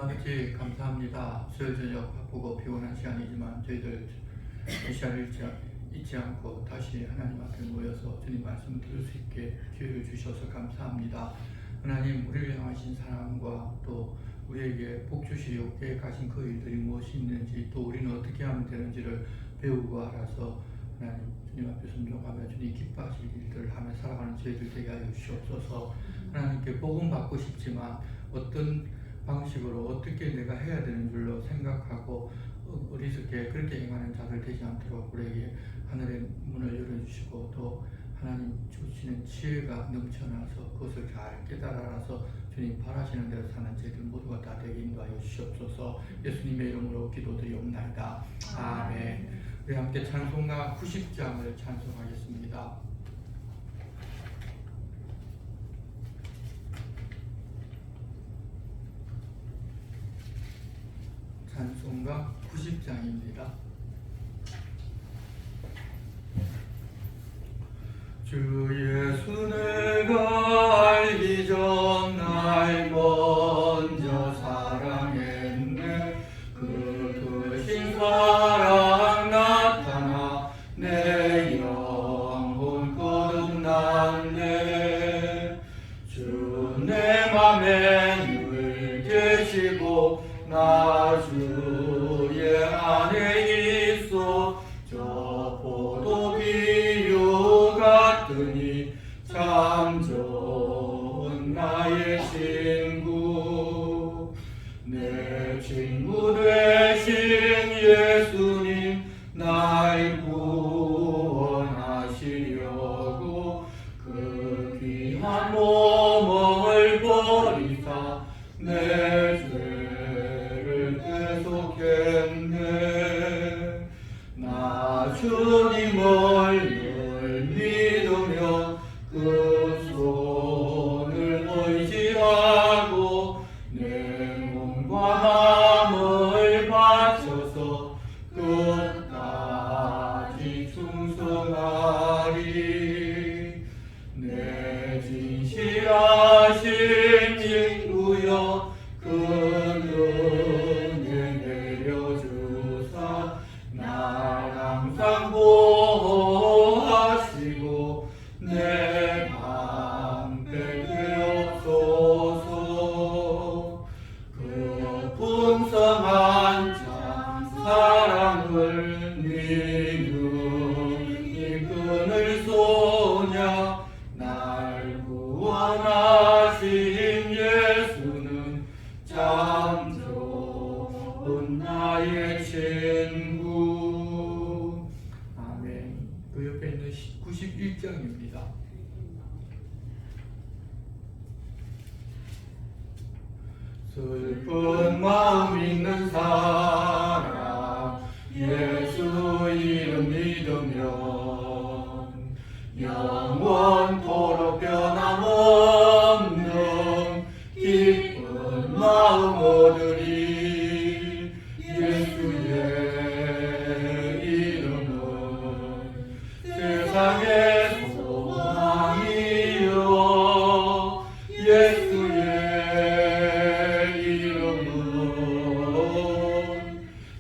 아버지 감사합니다. 수요일 저녁 바쁘고 피곤한 시간이지만 저희들 이 시간을 잊지 않고 다시 하나님 앞에 모여서 주님 말씀 들을 수 있게 기회를 주셔서 감사합니다. 하나님, 우리를 향하신 사랑과 또 우리에게 복 주시려고 계획하신 그 일들이 무엇이 있는지, 또 우리는 어떻게 하면 되는지를 배우고 알아서 하나님 주님 앞에 순종하며 주님 기뻐하실 일들을 하며 살아가는 저희들 되게 하여 주시옵소서. 하나님께 복음 받고 싶지만 어떤 방식으로 어떻게 내가 해야 되는 줄로 생각하고 어리석게 그렇게 행하는 자들 되지 않도록 우리에게 하늘의 문을 열어주시고, 또 하나님 주시는 지혜가 넘쳐나서 그것을 잘 깨달아서 주님 바라시는 대로 사는 저희들 모두가 다 되게 인도하여 주시옵소서. 예수님의 이름으로 기도드리옵나이다. 아멘. 우리 함께 찬송가 90장을 찬송하겠습니다. 찬송가 90장입니다. 주 예수 내가 알기 전 날 먼저 사랑했네. 그 크신 사랑 나타나 내 영혼 거듭났네. 주 내 맘에 늘 계시고 나 주의 안에 있어. 저 포도 비유 같으니 참 좋은 나의 친구. 내 친구 되신 예수님 날 구원하시려고 그 귀한 몸을 버리사 내 죄를 대속했네. 나 주님을 늘 믿으며 그 손을 의지하고 내 몸과 마음을 바쳐서 끝까지 충성하리. 내 진실하신 친구여 그 은혜 내려주사 날 항상 보호하시고 내 방패 되옵소서. 그 풍성한 참 사랑을 믿음이 끈을 쏘냐. 날 구원하신 예수는 참 좋은 나의 친구. 아멘. 그 옆에 있는 91장입니다. 슬픈 마음 있는 사람 예수 이름 믿으면 영원토록 변함없는 기쁜 마음 얻으리. 예수의 이름은 세상의 소망이요. 예수의 이름은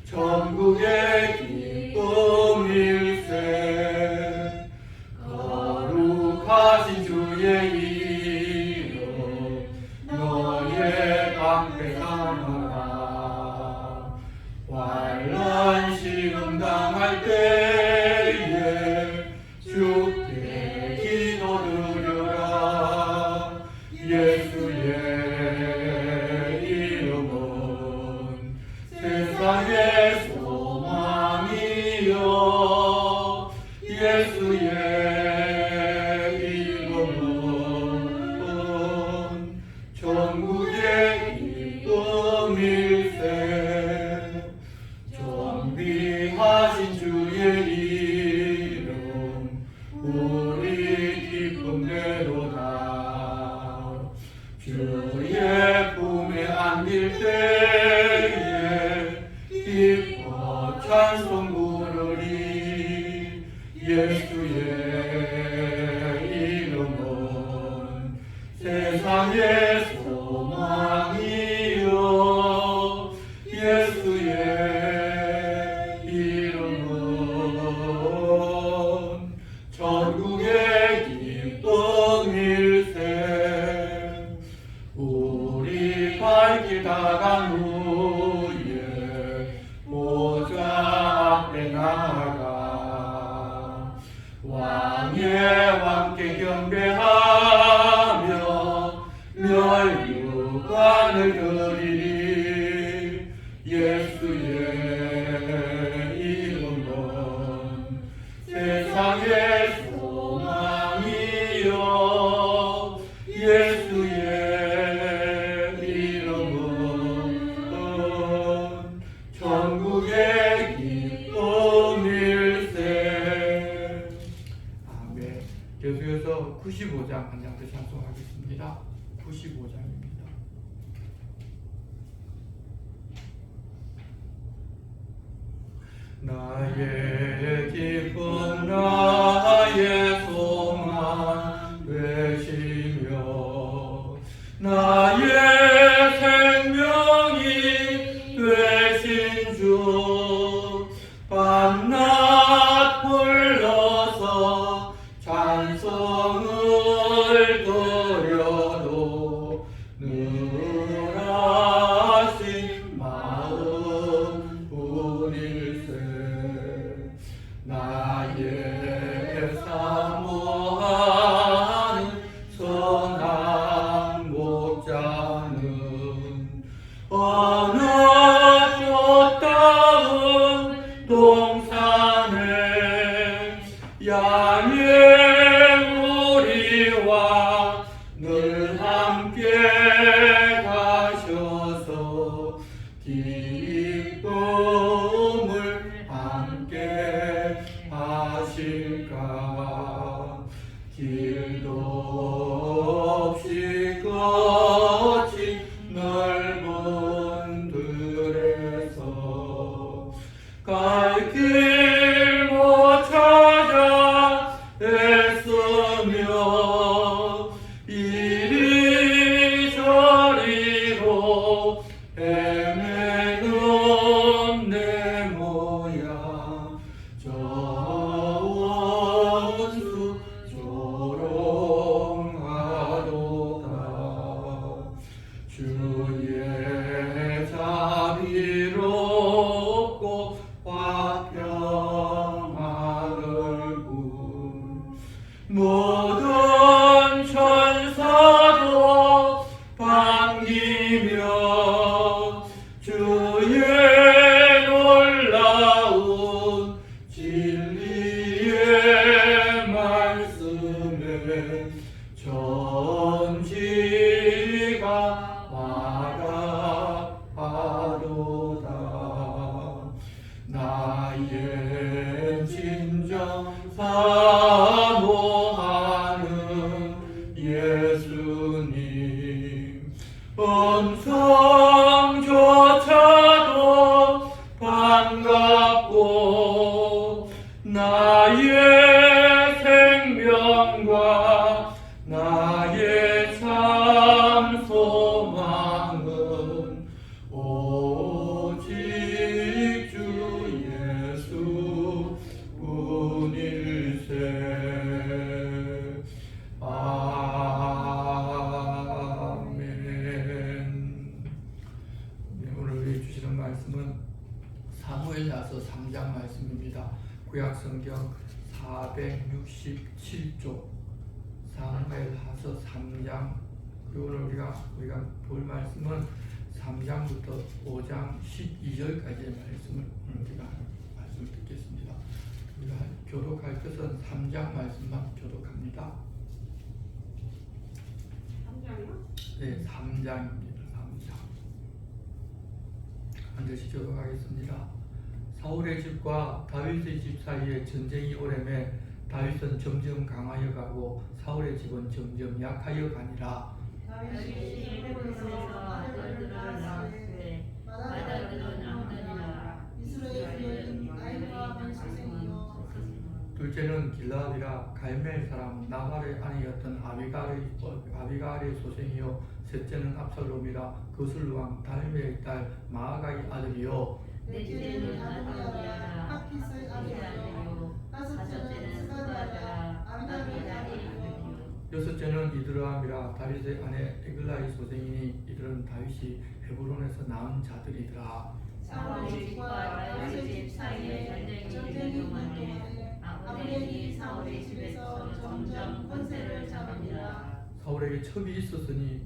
천국의 기쁨일세. 거룩하신 주의 이름 너의 방패 삼아라. 환난 시험 당할 때에 주께 기도드려라. 예수의 이름은 세상의 소망이요. 예수의 이름은 천국의 기쁨일세. 존귀하신 주의 이름 우리 기쁨대로다. 주의 품에 안길 때에 기뻐 찬송 부르리. 예수의 전국의 기쁨일세. 우리 발길 다간 후에 보좌 앞에 나아가 왕의 왕께 경배하며 멸류관을 드리리. 예수의 이름은 세상의 소망이요. 예수의 이름은 전국의 기쁨일세. 아멘. 계속해서 95장 한 장 더 찬송하겠습니다. 95장입니다. 나의 기쁨 나의 소망 되시며 나의 생명이 되신 주 밤낮 불러서 찬송을 드려도 늘 하신 마음 뿐일세. 나의 사모하는 선한 목자는 어느 꽃다운 동산에 양의 우리와 늘 함께 가셔서 기쁨을 함께 하실까. 길도 없이 거친 넓은 들에서 갈 길 못 찾아 애쓰며 이리저리로 헤매는 내 모양 저 원수 조롱하도다. 주의 자비롭고 화평한 얼굴 모든 천사도 반기며 주의 놀라운 진리의 말씀에 천지가 와닿아도다. 나의 진정 사모하는 예수님 음성조차도 반갑고 나의 생명과 나의 참 소망은 오직 주 예수 뿐일세. 아멘. 네, 오늘 우리 주시는 말씀은 사무엘야서 3장 말씀입니다. 구약성경 467쪽 사무엘야서 3장. 그리고 오늘 우리가 볼 말씀은 3장부터 5장 12절까지의 말씀을 오늘 우리가 말씀을 듣겠습니다. 우리가 교독할 것은 3장 말씀만 교독합니다. 3장이요? 네, 3장입니다. 3장. 반드시 교독하겠습니다. 사울의 집과 다윗의 집 사이에 전쟁이 오래매 다윗은 점점 강하여 가고 사울의 집은 점점 약하여 가니라. 다윗이 헤브론에서 아들들을 낳았으되 아들들은 암단이라. 이스라엘은 아이와 번식생이요. 둘째는 길라앗이라 갈멜 사람 나발의 아내였던 아비갈의 소생이요. 셋째는 압살롬이라 그술 왕 달메의 딸 마아가의 아들이요. 넷째는 아도니아라 하키스의 아들이요. 다섯째는 스가랴라 여섯째는 이드라함이라 다윗의 아내 에글라의 소생이니 이들은 다윗이 헤브론에서 낳은 자들이더라. 사울의 집과 다윗의 집 사이에 전쟁이 있는 동안에 아브넬이 사울의 집에서 점점 권세를 잡으니라. 사울에게 첩이 있었으니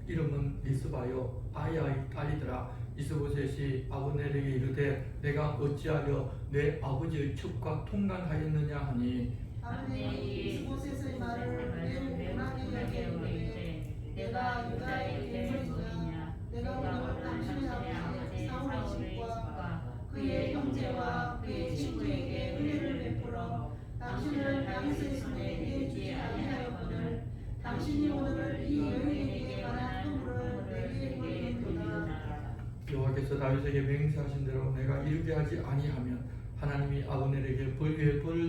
이름은 리스바요 아야의 딸이더라. 이스보셋이 아브넬에게 이르되 내가 어찌하여 내 아버지의 첩과 통간하였느냐 하니 아브넬이 이스보셋의 말을 매우 고나게 여기되 내가 유다의 대물이냐 내가 오늘 당신의 아버지 사울의 집과 그의 형제와 그의 친구에게 은혜를 베풀어 당신을 다윗의 손에 내주지 아니하였거늘 당신이 오늘 이 여인에게 관한 허물을 내게 보이는도다. 여호와께서 다윗에게 맹세하신 대로 내가 이르게 하지 아니하면 하나님이 아브넬에게 벌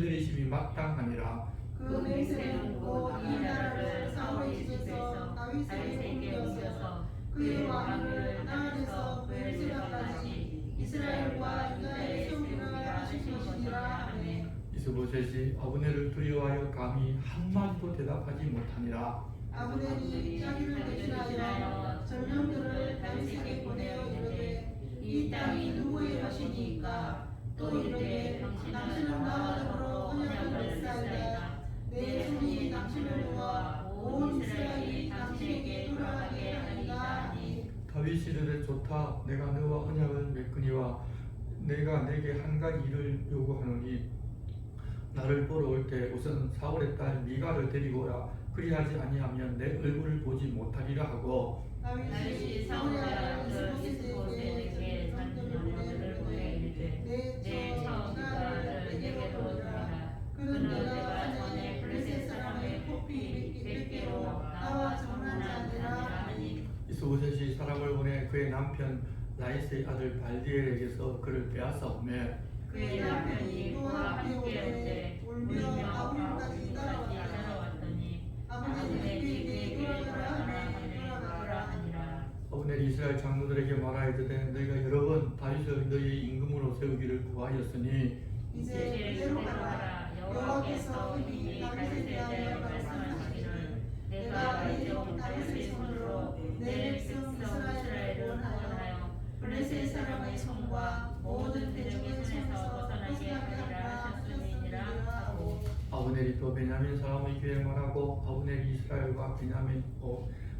내리심이 마땅하니라. 그 맹세는 곧 이 나라를 사울의 집에서 다윗에게 옮겨서 그의 왕위를 땅에서 브엘세바까지 이스라엘과 유다에 세우리라 하신 것이니라. 아멘. 이스보셋이 아브넬을 두려워하여 감히 한마디도 대답하지 못하니라. 아브넬이 자기를 대신하여 전령들을 다윗에게 보내어 이르되 이 땅이 누구의 것이니까 또 이르되 당신은 나와 더불어 언약을 맺사이다. 내 손이 당신을 도와 온 이스라엘이 당신에게 돌아가게 하리라 하니 다윗이 이르되 좋다. 내가 너와 언약을 맺거니와 내가 내게 한 가지 일을 요구하노니 나를 보러 올 때 우선 사울의 딸 미가를 데리고 오라. 그리하지 아니하면 내 얼굴을 보지 못하리라 하고 다윗이 사울의 아들 이스보셋에게 전령들을 보내 이르되 내 처음이가 내게로 들어라. 그는 내가 전에 블레셋 사람의 포피 100개로 나와 정한 자들아 하니 이스보셋이 사람을 보내 그의 남편 라이스의 아들 발디엘에게서 그를 빼앗아오매 그의 남편이 그와 함께 오되 울며 아버지까지 따라왔더니 아버지에게 그에게 돌아가라 하니라. 아브넬이 이스라엘 장로들에게 말하여되 너희가 여러 번 다윗을 너희 임금으로 세우기를 구하였으니 이제 그대로 가라. 여호와께서 이미 다윗에 대하여 말씀하시기를 내가 이제 다윗의 손으로 내 백성 이스라엘을 구원하여 블레셋 사람의 손과 모든 대적의 손에서 벗어나게 하리라 하셨음이니라 하고 아브넬이 또 베냐민 사람의 귀에 말하고 아브넬이 이스라엘과 베냐민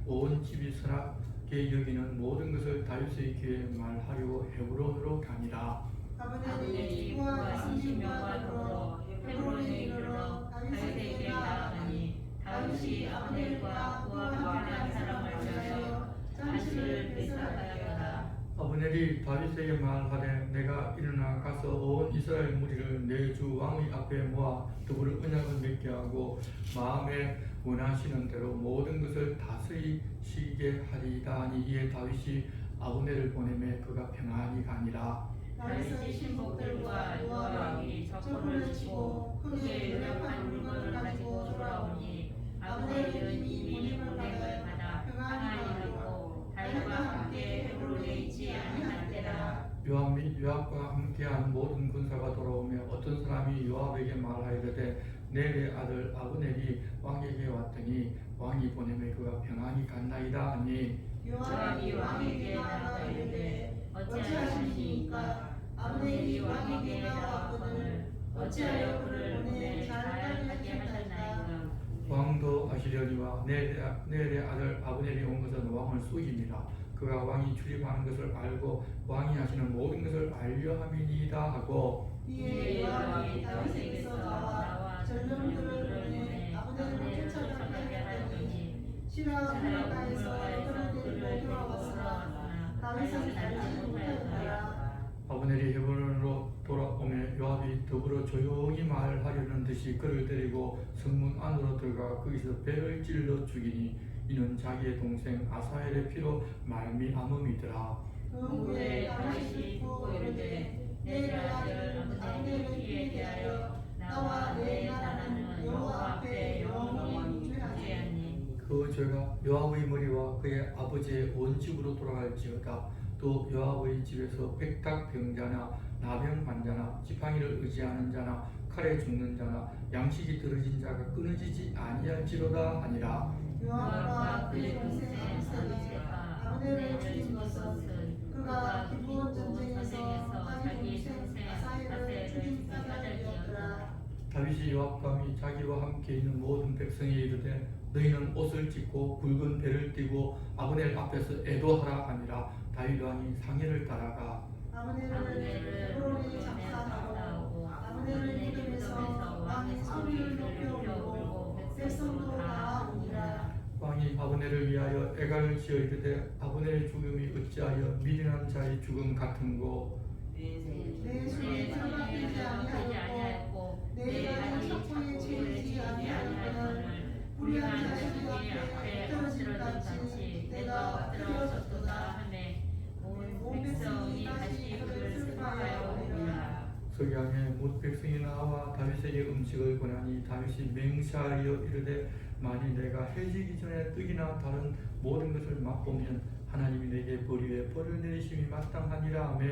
온 집이 선하게 여기는 모든 것을 다윗의 귀에 말하려고 헤브론으로 가니라. 아브넬이 그와 30명과 더불어 헤브론에 이르러 다윗에게 나아가니 다윗이 아브넬과 그와 함께한 사람을 위하여 잔치를 배설하였다. 아브넬이 다윗에게 말하되 내가 일어나 가서 온 이스라엘 무리를 내 주 왕의 앞에 모아 더불어 언약을 맺게 하고 마음에 원하시는 대로 모든 것을 다스리시게 하리이다 하니 이에 다윗이 아브넬을 보내매 그가 평안히 가니라. 다윗의 신복들과 요압이 적군을 치고 크게 요약한 물건을 가지고 돌아오니 아브넬은 이미 보냄을 받아 평안히 이르고 다윗과 함께 헤브론에 있지 아니할 때라. 요압 및 요압과 함께한 모든 군사가 돌아오며 어떤 사람이 요압에게 말하여되 넬의 아들 아브넬이 왕에게 왔더니 왕이 보내매 그가 평안히 갔나이다 하니 요압이 왕에게 나아가 이르되 어찌하시니까 아브넬이 왕에게 나왔거늘 어찌하여 그를 보내 잘하게 하셨나이까. 왕도 아시려니와 넬의 아들 아브넬이 온 것은 왕을 속입니다. 그가 왕이 출입하는 것을 알고 왕이 하시는 모든 것을 알려 함이니이다 하고 이에 요압이 다윗에게서 나와 전령들을 보내 아브넬을 쫓아가게 하더니 시라 블레가에서 그를 데리고 돌아왔으나 다윗은 알지 못하였더라. 아브넬이 헤브론으로 돌아오며 요압이 더불어 조용히 말하려는 듯이 그를 데리고 성문 안으로 들어가 거기서 배를 찔러 죽이니 이는 자기의 동생 아사헬의 피로 말미암음이더라. 그 후에 다윗이 듣고 이르되 내 아들 아브넬의 피에 대하여 나와 내 나라는 여호와 앞에 영원히 유죄하니 그 죄가 요압의 머리와 그의 아버지의 온 집으로 돌아갈지어다. 또 요압의 집에서 백탁병자나 나병 환자나 지팡이를 의지하는 자나 칼에 죽는 자나 양식이 떨어진 자가 끊어지지 아니할지로다 하니라. 요압과 그의 동생 아비새가 아브넬을 죽인 것은 그가 기브온 전쟁에서 자기 동생 아사헬을 죽인 까닭이었더라. 다윗이 요압과 및 자기와 함께 있는 모든 백성에 이르되 너희는 옷을 찢고 굵은 배를 띠고 아브넬 앞에서 애도하라 하니라. 다윗 왕이 상의를 따라가 아브넬을 헤브론에 잡사하고 아브넬을 무덤에서 왕의 소리를 높여 울고 백성도 다 우니라. 왕이 아브넬을 위하여 애가를 지어 이르되 아브넬의 죽음이 어찌하여 미련한 자의 죽음 같은고 내 손에 들어가지 아니하였고 내가 첩보에 채이지 아니하였거늘 불의한 자식이 앞에 엎드러진같이 내가 엎드러졌도다 하매 온 백성이 다시 그를 슬퍼하여 오리라. 석양에 못 백성이 나와 다윗에게 음식을 권하니 다윗이 맹세하여 이르되 만일 내가 해지기 전에 떡이나 다른 모든 것을 맛보면 하나님이 내게 벌 벌을 내리심이 마땅하니라 하며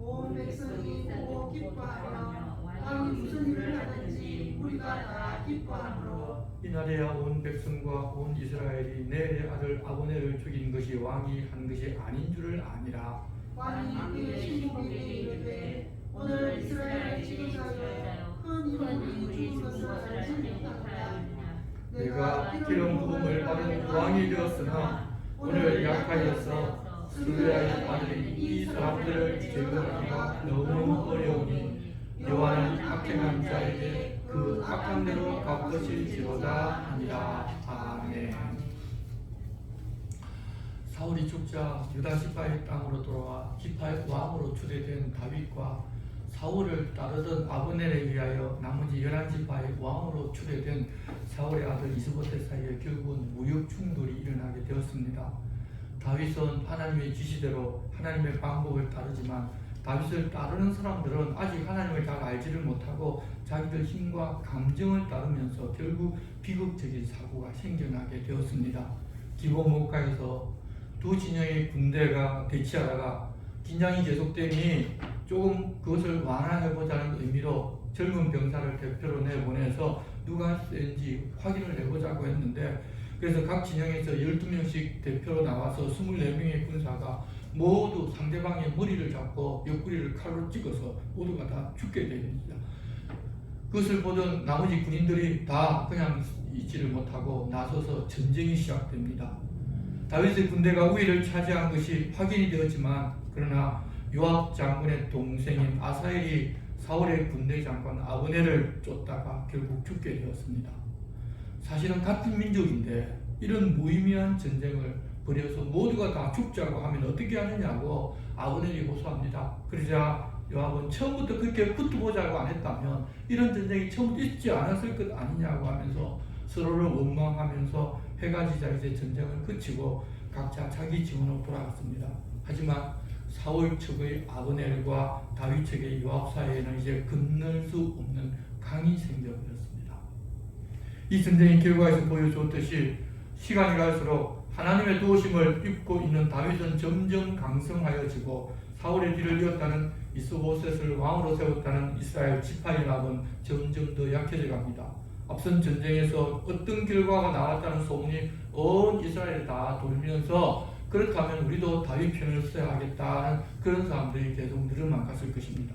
온 백성이 보고 기뻐하며 왕이 무슨 일을 하든지 우리가 다 기뻐하므로 이날에야 온 백성과 온 이스라엘이 넬의 아들 아브넬을 죽인 것이 왕이 한 것이 아닌 줄을 아니라. 왕이 그의 신복에게 이르되 오늘 이스라엘의 지도자여 큰 이름이 죽은 것을 알지 못하였느냐. 내가 기름 부음을 받은 왕이 되었으나 오늘 약하여서 스루야의 아들이 이 사람들을 제거하기가 너무 어려우니 여호와는 악행한 자에게 그 악한 대로 갚으실지로다 하니라. 아멘. 사울이 죽자 유다 지파의 땅으로 돌아와 지파의 왕으로 추대된 다윗과 사울을 따르던 아브넬에 의하여 나머지 11지파의 왕으로 추대된 사울의 아들 이스보셋 사이에 결국은 무역 충돌이 일어나게 되었습니다. 다윗은 하나님의 지시대로 하나님의 방법을 따르지만 다윗을 따르는 사람들은 아직 하나님을 잘 알지를 못하고 자기들 힘과 감정을 따르면서 결국 비극적인 사고가 생겨나게 되었습니다. 기본 목가에서 두 진영의 군대가 대치하다가 긴장이 계속되니 조금 그것을 완화해보자는 의미로 젊은 병사를 대표로 내보내서 누가 센지 확인을 해보자고 했는데, 그래서 각 진영에서 12명씩 대표로 나와서 24명의 군사가 모두 상대방의 머리를 잡고 옆구리를 칼로 찍어서 모두가 다 죽게 됩니다. 그것을 보던 나머지 군인들이 다 그냥 있지를 못하고 나서서 전쟁이 시작됩니다. 다윗의 군대가 우위를 차지한 것이 확인이 되었지만, 그러나 요압 장군의 동생인 아사헬이 사울의 군대 장관 아브넬을 쫓다가 결국 죽게 되었습니다. 사실은 같은 민족인데 이런 무의미한 전쟁을 벌여서 모두가 다 죽자고 하면 어떻게 하느냐고 아브넬이 호소합니다. 그러자 요압은 처음부터 그렇게 붙어보자고 안 했다면 이런 전쟁이 처음부터 있지 않았을 것 아니냐고 하면서 서로를 원망하면서 해가 지자 이제 전쟁을 그치고 각자 자기 지원으로 돌아갔습니다. 하지만 사울 측의 아브넬과 다윗 측의 요압 사이에는 이제 건널 수 없는 강이 생겨버렸습니다. 이 전쟁의 결과에서 보여주었듯이 시간이 갈수록 하나님의 도우심을 입고 있는 다윗은 점점 강성하여지고 사울의 뒤를 이었다는 이스보셋을 왕으로 세웠다는 이스라엘 지파연합은 점점 더 약해져 갑니다. 앞선 전쟁에서 어떤 결과가 나왔다는 소문이 온 이스라엘에 다 돌면서 그렇다면 우리도 다윗 편을 써야 하겠다는 그런 사람들이 계속 늘어만 갔을 것입니다.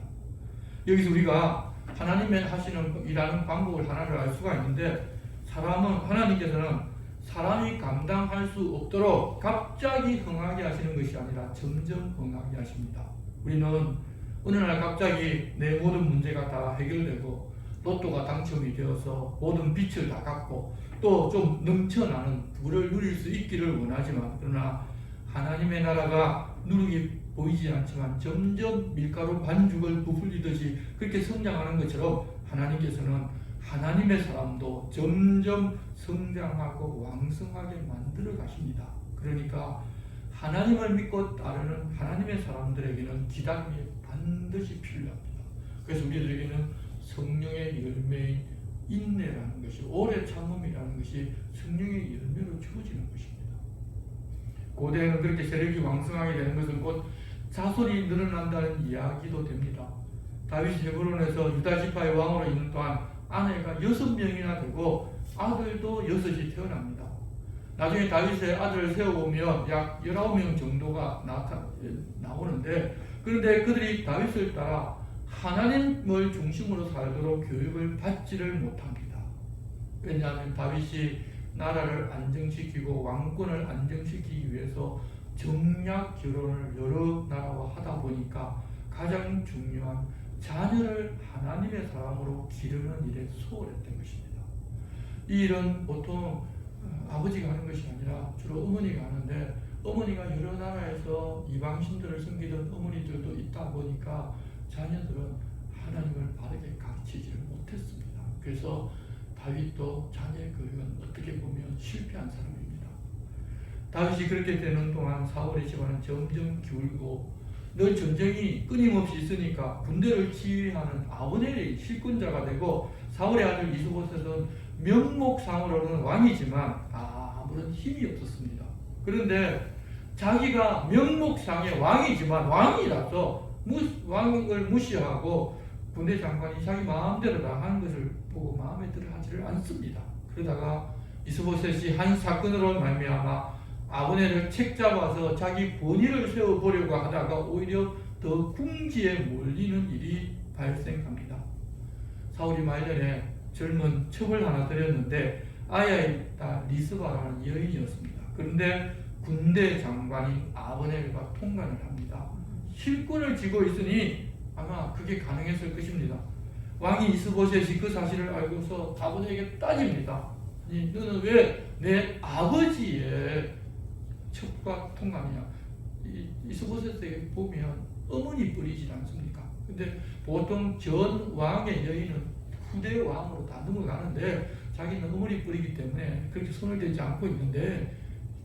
여기서 우리가 하나님의 하시는 일하는 방법을 하나를 알 수가 있는데, 하나님께서는 사람이 감당할 수 없도록 갑자기 흥하게 하시는 것이 아니라 점점 흥하게 하십니다. 우리는 어느 날 갑자기 내 모든 문제가 다 해결되고 로또가 당첨이 되어서 모든 빚을 다 갚고 또 좀 넘쳐나는 부를 누릴 수 있기를 원하지만, 그러나 하나님의 나라가 누룩이 보이지 않지만 점점 밀가루 반죽을 부풀리듯이 그렇게 성장하는 것처럼 하나님께서는 하나님의 사람도 점점 성장하고 왕성하게 만들어 가십니다. 그러니까 하나님을 믿고 따르는 하나님의 사람들에게는 기다림이 반드시 필요합니다. 그래서 우리들에게는 성령의 열매인 인내라는 것이, 오래 참음이라는 것이 성령의 열매로 주어지는 것입니다. 고대에는 그렇게 세력이 왕성하게 되는 것은 곧 자손이 늘어난다는 이야기도 됩니다. 다윗이 헤브론에서 유다 지파의 왕으로 있는 동안 아내가 6명이나 되고 아들도 6이 태어납니다. 나중에 다윗의 아들을 세워보면 약 19명 정도가 나오는데, 그런데 그들이 다윗을 따라 하나님을 중심으로 살도록 교육을 받지를 못합니다. 왜냐하면 다윗이 나라를 안정시키고 왕권을 안정시키기 위해서 정략 결혼을 여러 나라와 하다 보니까 가장 중요한 자녀를 하나님의 사람으로 기르는 일에 소홀했던 것입니다. 이 일은 보통 아버지가 하는 것이 아니라 주로 어머니가 하는데, 어머니가 여러 나라에서 이방신들을 섬기던 어머니들도 있다 보니까 자녀들은 하나님을 바르게 가르치지를 못했습니다. 그래서 다윗도 자녀의 교육은 어떻게 보면 실패한 사람입니다. 다윗이 그렇게 되는 동안 사울의 집안은 점점 기울고, 늘 전쟁이 끊임없이 있으니까 군대를 지휘하는 아브넬이 실권자가 되고, 사울의 아들 이스보셋은 명목상으로는 왕이지만 아무런 힘이 없었습니다. 그런데 자기가 명목상의 왕이지만 왕이라서 왕을 무시하고 군대 장관이 자기 마음대로 다 하는 것을 보고 마음에 들어 하지를 않습니다. 그러다가 이스보셋이 한 사건으로 말미암아 아브넬을 책잡아서 자기 본의를 세워보려고 하다가 오히려 더 궁지에 몰리는 일이 발생합니다. 사울이 말년에 젊은 첩을 하나 들였는데 아야의 딸 리스바라는 여인이었습니다. 그런데 군대 장관인 아브넬과 통관을 합니다. 실권을 쥐고 있으니 아마 그게 가능했을 것입니다. 왕이 이스보셋이 그 사실을 알고서 아브넬에게 따집니다. 아니, 너는 왜 내 아버지의 첩과 통관이냐? 이스보셋에게 보면 어머니 뿌리지 않습니까? 근데 보통 전 왕의 여인은 후대 왕으로 다 넘어가는데 자기는 어머니 뿌리기 때문에 그렇게 손을 대지 않고 있는데,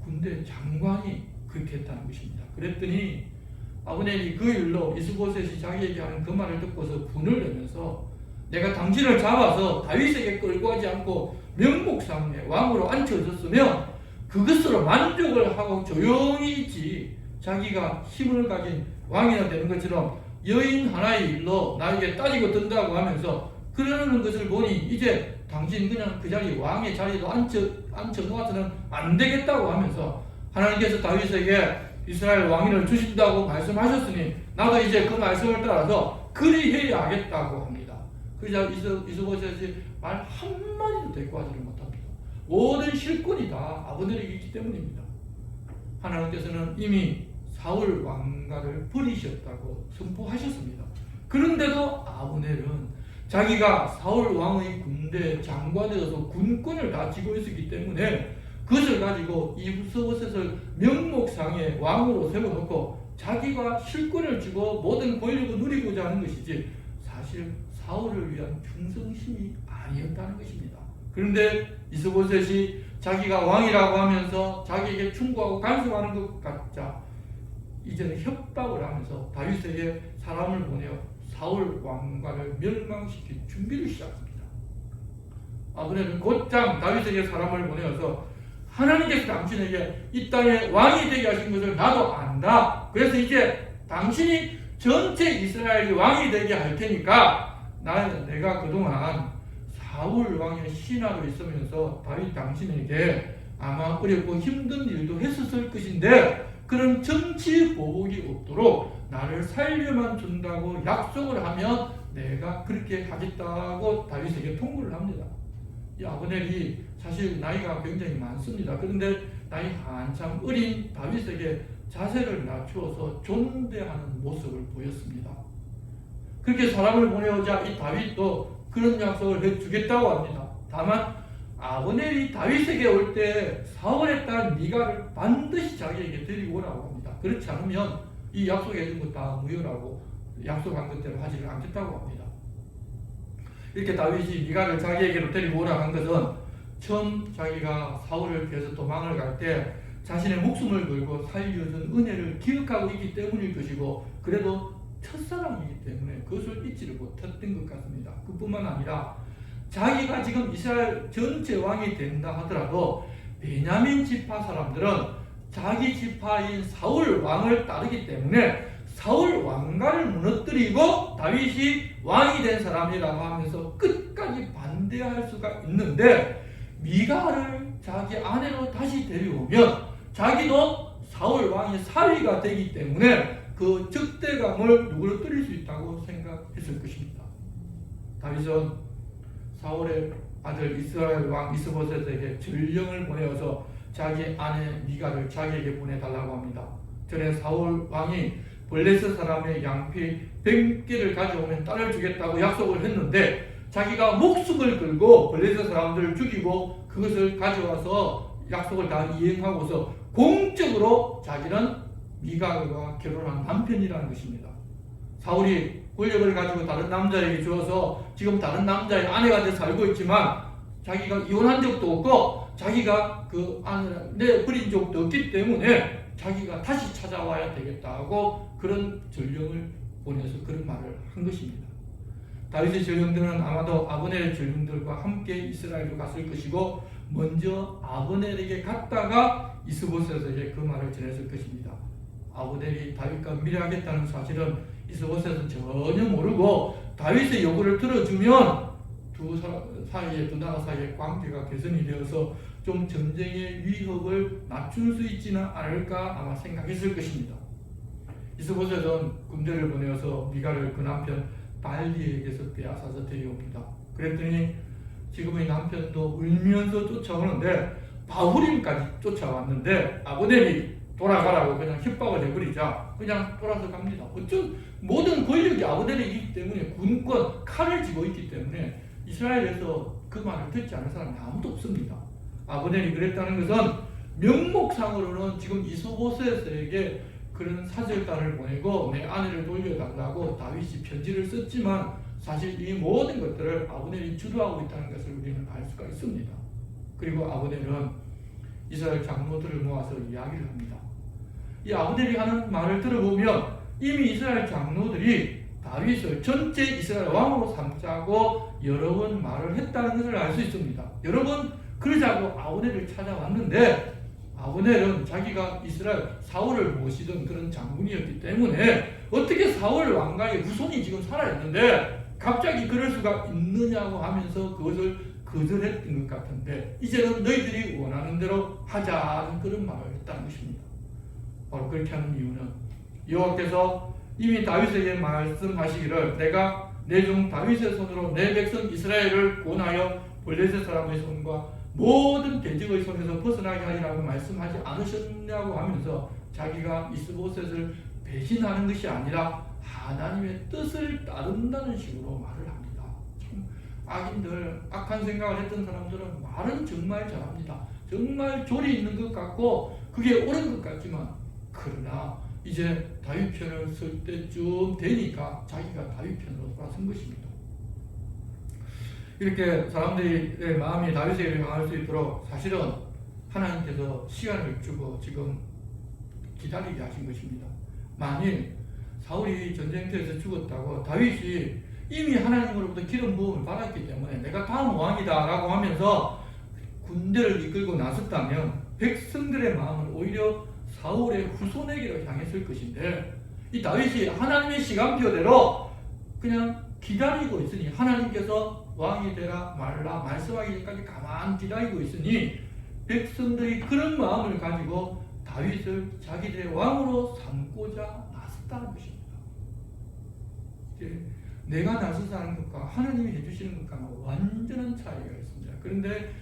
군대 장관이 그렇게 했다는 것입니다. 그랬더니 아브넬이 그 일로 이스보셋이 자기에게 하는 그 말을 듣고서 분을 내면서 내가 당신을 잡아서 다윗에게 끌고 가지 않고 명목상의 왕으로 앉혀졌으면 그것으로 만족을 하고 조용히 있지, 자기가 힘을 가진 왕이나 되는 것처럼 여인 하나의 일로 나에게 따지고 든다고 하면서 그러는 것을 보니 이제 당신 그냥 그 자리 왕의 자리도 앉혀 놓아서는 안 되겠다고 하면서 하나님께서 다윗에게 이스라엘 왕위를 주신다고 말씀하셨으니 나도 이제 그 말씀을 따라서 그리해야 하겠다고 합니다. 그러자 이스보셋이 말 한마디도 대꾸하지를 못합니다. 모든 실권이 다 아브넬에게 있기 때문입니다. 하나님께서는 이미 사울 왕가를 버리셨다고 선포하셨습니다. 그런데도 아브넬은 자기가 사울 왕의 군대 장관이어서 군권을 다 쥐고 있었기 때문에 그것을 가지고 이스보셋을 명목상의 왕으로 세워놓고 자기가 실권을 쥐고 모든 권력을 누리고자 하는 것이지 사실 사울을 위한 충성심이 아니었다는 것입니다. 그런데 이스보셋이 자기가 왕이라고 하면서 자기에게 충고하고 간섭하는 것 같자 이제는 협박을 하면서 다윗에게 사람을 보내어 사울 왕가를 멸망시킬 준비를 시작합니다. 아브넬은 곧장 다윗에게 사람을 보내어서 하나님께서 당신에게 이 땅에 왕이 되게 하신 것을 나도 안다. 그래서 이제 당신이 전체 이스라엘이 왕이 되게 할 테니까 내가 그동안 사울 왕의 신하로 있으면서 다윗 당신에게 아마 어렵고 힘든 일도 했었을 것인데 그런 정치 보복이 없도록 나를 살려만 준다고 약속을 하면 내가 그렇게 하겠다고 다윗에게 통보를 합니다. 이 아브넬이 사실 나이가 굉장히 많습니다. 그런데 나이 한참 어린 다윗에게 자세를 낮추어서 존대하는 모습을 보였습니다. 그렇게 사람을 보내오자 이 다윗도 그런 약속을 해주겠다고 합니다. 다만 아브넬이 다윗에게 올 때 사울의 딸 미가를 반드시 자기에게 데리고 오라고 합니다. 그렇지 않으면 이 약속해준 것 다 무효라고 약속한 것대로 하지를 않겠다고 합니다. 이렇게 다윗이 미가를 자기에게로 데리고 오라고 한 것은 처음 자기가 사울을 피해서 도망을 갈 때 자신의 목숨을 걸고 살려준 은혜를 기억하고 있기 때문일 것이고 그래도 첫사랑이기 때문에 그것을 잊지를 못했던 것 같습니다. 그뿐만 아니라 자기가 지금 이스라엘 전체 왕이 된다 하더라도 베냐민 지파 사람들은 자기 지파인 사울 왕을 따르기 때문에 사울 왕가를 무너뜨리고 다윗이 왕이 된 사람이라고 하면서 끝까지 반대할 수가 있는데, 미갈을 자기 아내로 다시 데려오면 자기도 사울 왕의 사위가 되기 때문에 그 적대감을 누구로 수 있다고 생각했을 것입니다. 다윗은 사울의 아들 이스라엘 왕 이스보셋에게 전령을 보내어서 자기 아내 미갈을 자기에게 보내달라고 합니다. 전에 사울 왕이 블레셋 사람의 양피 100개를 가져오면 딸을 주겠다고 약속을 했는데, 자기가 목숨을 걸고 블레셋 사람들을 죽이고 그것을 가져와서 약속을 다 이행하고서 공적으로 자기는 미갈과 결혼한 남편이라는 것입니다. 사울이 권력을 가지고 다른 남자에게 주어서 지금 다른 남자의 아내가 돼서 살고 있지만, 자기가 이혼한 적도 없고 자기가 그 아내를 내버린 적도 없기 때문에 자기가 다시 찾아와야 되겠다고 그런 전령을 보내서 그런 말을 한 것입니다. 다윗의 전령들은 아마도 아브넬의 전령들과 함께 이스라엘로 갔을 것이고, 먼저 아브넬에게 갔다가 이스보셋에게 그 말을 전했을 것입니다. 아브넬이 다윗과 밀하겠다는 사실은 이스보셋은 전혀 모르고, 다윗의 요구를 들어주면 두 나라 사이의 관계가 개선이 되어서 좀 전쟁의 위협을 낮출 수 있지는 않을까 아마 생각했을 것입니다. 이스보셋은 군대를 보내어서 미갈을 그 남편 발리에게서 빼앗아서 데려옵니다. 그랬더니 지금의 남편도 울면서 쫓아오는데, 바후림까지 쫓아왔는데 아브넬이 돌아가라고 그냥 협박을 해버리자 그냥 돌아서 갑니다. 모든 권력이 아브넬에 있기 때문에, 군권, 칼을 쥐고 있기 때문에 이스라엘에서 그 말을 듣지 않은 사람이 아무도 없습니다. 아브넬이 그랬다는 것은 명목상으로는 지금 이스보셋에게 그런 사절단을 보내고 내 아내를 돌려달라고 다윗이 편지를 썼지만, 사실 이 모든 것들을 아브넬이 주도하고 있다는 것을 우리는 알 수가 있습니다. 그리고 아브넬은 이스라엘 장로들을 모아서 이야기를 합니다. 이 아브넬이 하는 말을 들어보면 이미 이스라엘 장로들이 다윗을 전체 이스라엘 왕으로 삼자고 여러 번 말을 했다는 것을 알 수 있습니다. 여러 번 그러자고 아브넬을 찾아왔는데, 아브넬은 자기가 이스라엘 사울을 모시던 그런 장군이었기 때문에 어떻게 사울 왕가의 후손이 지금 살아있는데 갑자기 그럴 수가 있느냐고 하면서 그것을 거절했던 것 같은데, 이제는 너희들이 원하는 대로 하자는 그런 말을 했다는 것입니다. 바로 그렇게 하는 이유는 여호와께서 이미 다윗에게 말씀하시기를, 내가 내 종 다윗의 손으로 내 백성 이스라엘을 구원하여 블레셋 사람의 손과 모든 대적의 손에서 벗어나게 하리라고 말씀하지 않으셨냐고 하면서 자기가 이스보셋을 배신하는 것이 아니라 하나님의 뜻을 따른다는 식으로 말을 합니다. 참 악인들, 악한 생각을 했던 사람들은 말은 정말 잘합니다. 정말 조리 있는 것 같고 그게 옳은 것 같지만, 그러나 이제 다윗 편을 쓸 때쯤 되니까 자기가 다윗 편으로 돌아선 것입니다. 이렇게 사람들의 마음이 다윗에게 향할 수 있도록 사실은 하나님께서 시간을 주고 지금 기다리게 하신 것입니다. 만일 사울이 전쟁터에서 죽었다고 다윗이 이미 하나님으로부터 기름 부음을 받았기 때문에 내가 다음 왕이다 라고 하면서 군대를 이끌고 나섰다면 백성들의 마음은 오히려 사울의 후손에게로 향했을 것인데, 이 다윗이 하나님의 시간표대로 그냥 기다리고 있으니, 하나님께서 왕이 되라 말라 말씀하기 전까지 가만히 기다리고 있으니 백성들이 그런 마음을 가지고 다윗을 자기들의 왕으로 삼고자 나섰다는 것입니다. 내가 나서서 하는 것과 하나님이 해주시는 것과는 완전한 차이가 있습니다. 그런데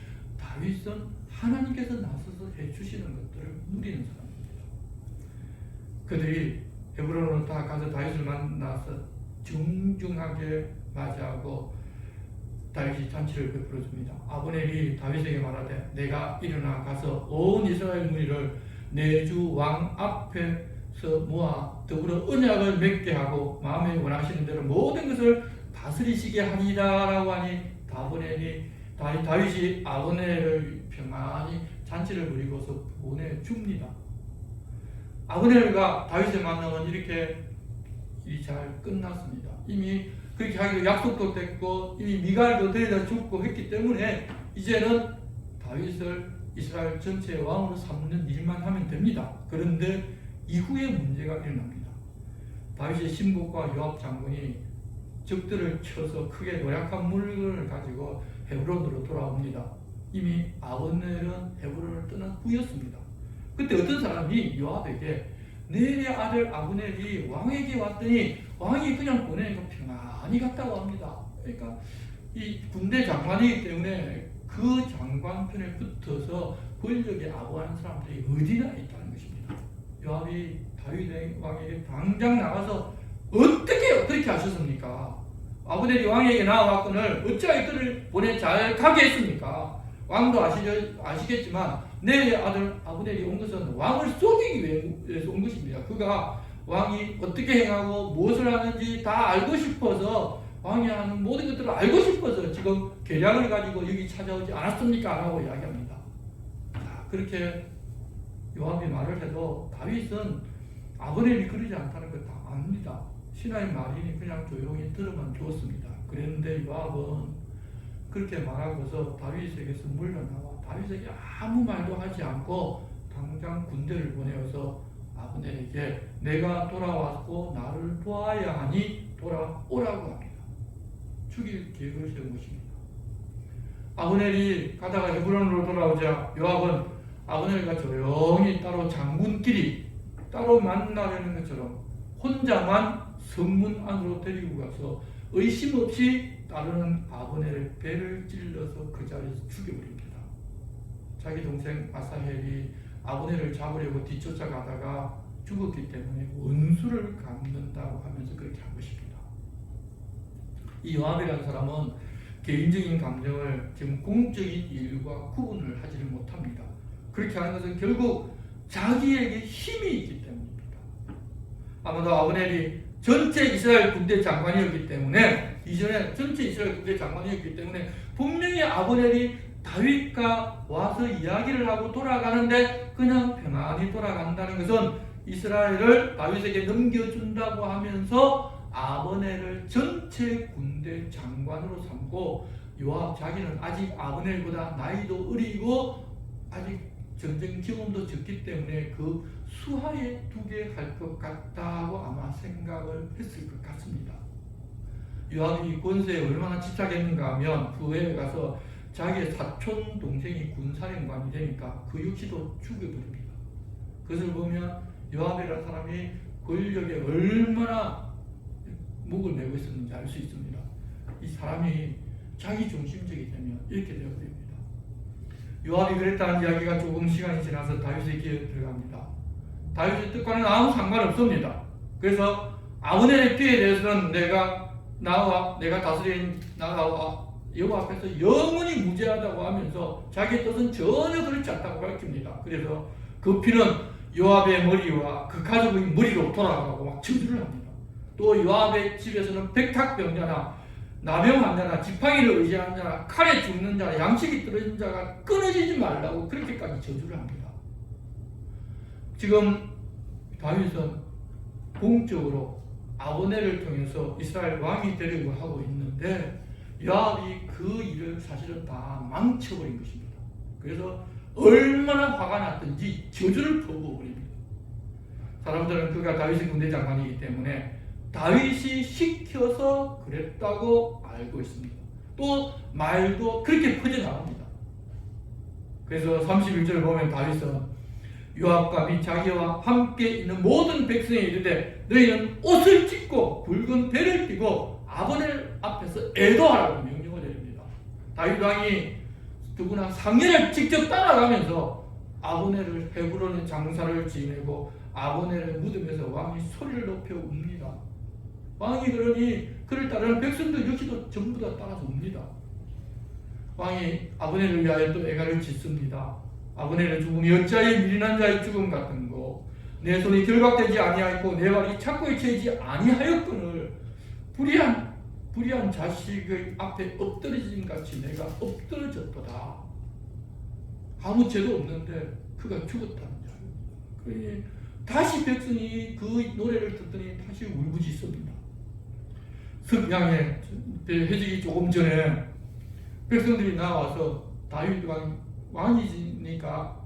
다윗은 하나님께서 나서서 해주시는 것들을 누리는 사람입니다. 그들이 헤브론으로 다 가서 다윗을 만나서 정중하게 맞이하고 다윗이 잔치를 베풀어 줍니다. 아브넬이 다윗에게 말하되, 내가 일어나 가서 온 이스라엘 무리를 내 주 왕 앞에서 모아 더불어 언약을 맺게 하고 마음에 원하시는 대로 모든 것을 다스리시게 하리라 라고 하니, 다윗이 아브넬을 평안히 잔치를 부리고서 보내줍니다. 아브넬과 다윗의 만남은 이렇게 일이 잘 끝났습니다. 이미 그렇게 하기로 약속도 됐고 이미 미갈도 데려다 죽고 했기 때문에 이제는 다윗을 이스라엘 전체의 왕으로 삼는 일만 하면 됩니다. 그런데 이후에 문제가 일어납니다. 다윗의 신복과 요압 장군이 적들을 쳐서 크게 노력한 물건을 가지고 헤브론으로 돌아옵니다. 이미 아브넬은 헤브론을 떠난 후였습니다. 그때 어떤 사람이 요압에게 내 아들 아브넬이 왕에게 왔더니 왕이 그냥 보내니까 평안히 갔다고 합니다. 그러니까 이 군대 장관이기 때문에 그 장관 편에 붙어서 권력에 아부하는 사람들이 어디나 있다는 것입니다. 요압이 다윗 왕에게 당장 나가서 어떻게 그렇게 하셨습니까? 아브넬이 왕에게 나와왔거늘 어찌하여 그를 보내 잘 가게 했습니까? 왕도 아시겠지만 내 아들 아브넬이 온 것은 왕을 속이기 위해서 온 것입니다. 그가 왕이 어떻게 행하고 무엇을 하는지 다 알고 싶어서 왕이 하는 모든 것들을 알고 싶어서 지금 계략을 가지고 여기 찾아오지 않았습니까? 라고 이야기합니다. 자, 그렇게 요압이 말을 해도 다윗은 아브넬이 그러지 않다는 걸 다 압니다. 신하의 말이니 그냥 조용히 들어만 주었습니다. 그랬는데 요압은 그렇게 말하고서 다윗에게서 물러나와 다윗에게 아무 말도 하지 않고 당장 군대를 보내어서 아브넬에게 내가 돌아왔고 나를 도와야 하니 돌아오라고 합니다. 죽일 계획을 세운 것입니다. 아브넬이 가다가 헤브론으로 돌아오자 요압은 아브넬과 조용히 따로 장군끼리 따로 만나려는 것처럼 혼자만 성문 안으로 데리고 가서 의심 없이 따르는 아브넬의 배를 찔러서 그 자리에서 죽여버립니다. 자기 동생 아사헬이 아브넬을 잡으려고 뒤쫓아가다가 죽었기 때문에 원수를 갚는다고 하면서 그렇게 한 것입니다. 이 요압이라는 사람은 개인적인 감정을 지금 공적인 일과 구분을 하지를 못합니다. 그렇게 하는 것은 결국 자기에게 힘이 있기 때문입니다. 아마도 아브넬이 전체 이스라엘 군대 장관이었기 때문에 이전에 전체 이스라엘 군대 장관이었기 때문에 분명히 아브넬이 다윗과 와서 이야기를 하고 돌아가는데 그냥 평안히 돌아간다는 것은 이스라엘을 다윗에게 넘겨준다고 하면서 아브넬을 전체 군대 장관으로 삼고 요압 자기는 아직 아브넬보다 나이도 어리고 아직 전쟁 경험도 적기 때문에 그 수하에 두게 할 것 같다고 아마 생각을 했을 것 같습니다. 요압이 권세에 얼마나 집착했는가 하면 후에 가서 자기의 사촌 동생이 군사령관이 되니까 그 역시도 죽여버립니다. 그것을 보면 요압이라는 사람이 권력에 얼마나 목을 메고 있었는지 알 수 있습니다. 이 사람이 자기 중심적이 되면 이렇게 되어버립니다. 요압이 그랬다는 이야기가 조금 시간이 지나서 다윗의 귀에 들어갑니다. 다윗의 뜻과는 아무 상관없습니다. 그래서 아브넬의 피에 대해서는 내가 다스린 나와 여호와 앞에서 영원히 무죄하다고 하면서 자기의 뜻은 전혀 그렇지 않다고 밝힙니다. 그래서 그 피는 요압의 머리와 그 가족의 머리로 돌아가고 막 저주를 합니다. 또 요압의 집에서는 백탁병자나 나병 환자나 지팡이를 의지하는 자나 칼에 죽는 자나 양식이 떨어진 자가 끊어지지 말라고 그렇게까지 저주를 합니다. 지금 다윗은 공적으로 아브넬을 통해서 이스라엘 왕이 되려고 하고 있는데 요압이 그 일을 사실은 다 망쳐버린 것입니다. 그래서 얼마나 화가 났든지 저주를 퍼부어버립니다. 사람들은 그가 다윗의 군대 장관이기 때문에 다윗이 시켜서 그랬다고 알고 있습니다. 또 말도 그렇게 퍼져나갑니다. 그래서 31절 보면 다윗은 요압과 및 자기와 함께 있는 모든 백성에 이르되 너희는 옷을 찢고 붉은 배를 띠고 아브넬 앞에서 애도하라고 명령을 내립니다. 다윗 왕이 누구나 상례를 직접 따라가면서 아브넬을 헤브론의 장사를 지내고 아브넬의 무덤에서 왕이 소리를 높여 웁니다. 왕이 그러니 그를 따르는 백성들 역시도 전부 다 따라서 웁니다. 왕이 아브넬을 위하여 또 애가를 짓습니다. 아브넬의 죽음이 어찌하여 미련한 자의 죽음 같은고 내 손이 결박되지 아니하였고 내 발이 착고에 채이지 아니하였거늘 불의한 자식의 앞에 엎드러짐 같이 내가 엎드러졌도다. 아무 죄도 없는데 그가 죽었다는 자입니다. 그러니 다시 백성이 그 노래를 듣더니 다시 울부짖습니다. 석양에 해지기 조금 전에 백성들이 나와서 다윗 왕이니까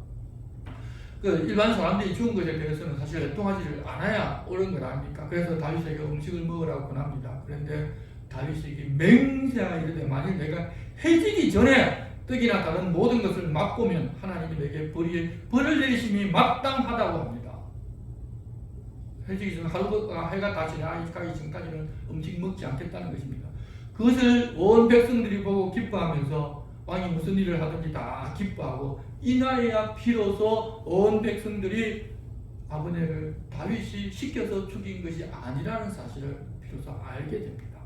그 일반 사람들이 죽은 것에 대해서는 사실 애통하지를 않아야 옳은 것 아닙니까? 그래서 다윗에게 음식을 먹으라고 권합니다. 그런데 다윗이 맹세하여 이르되 만일 내가 해지기 전에 떡이나 다른 모든 것을 맛보면 하나님이 내게 벌을 내리심이 마땅하다고 합니다. 해지기 전 해가 다 지나가기 전까지는 음식 먹지 않겠다는 것입니다. 그것을 온 백성들이 보고 기뻐하면서 왕이 무슨 일을 하든지 다 기뻐하고 이날에야 비로소 온 백성들이 아브넬을 다윗이 시켜서 죽인 것이 아니라는 사실을 비로소 알게 됩니다.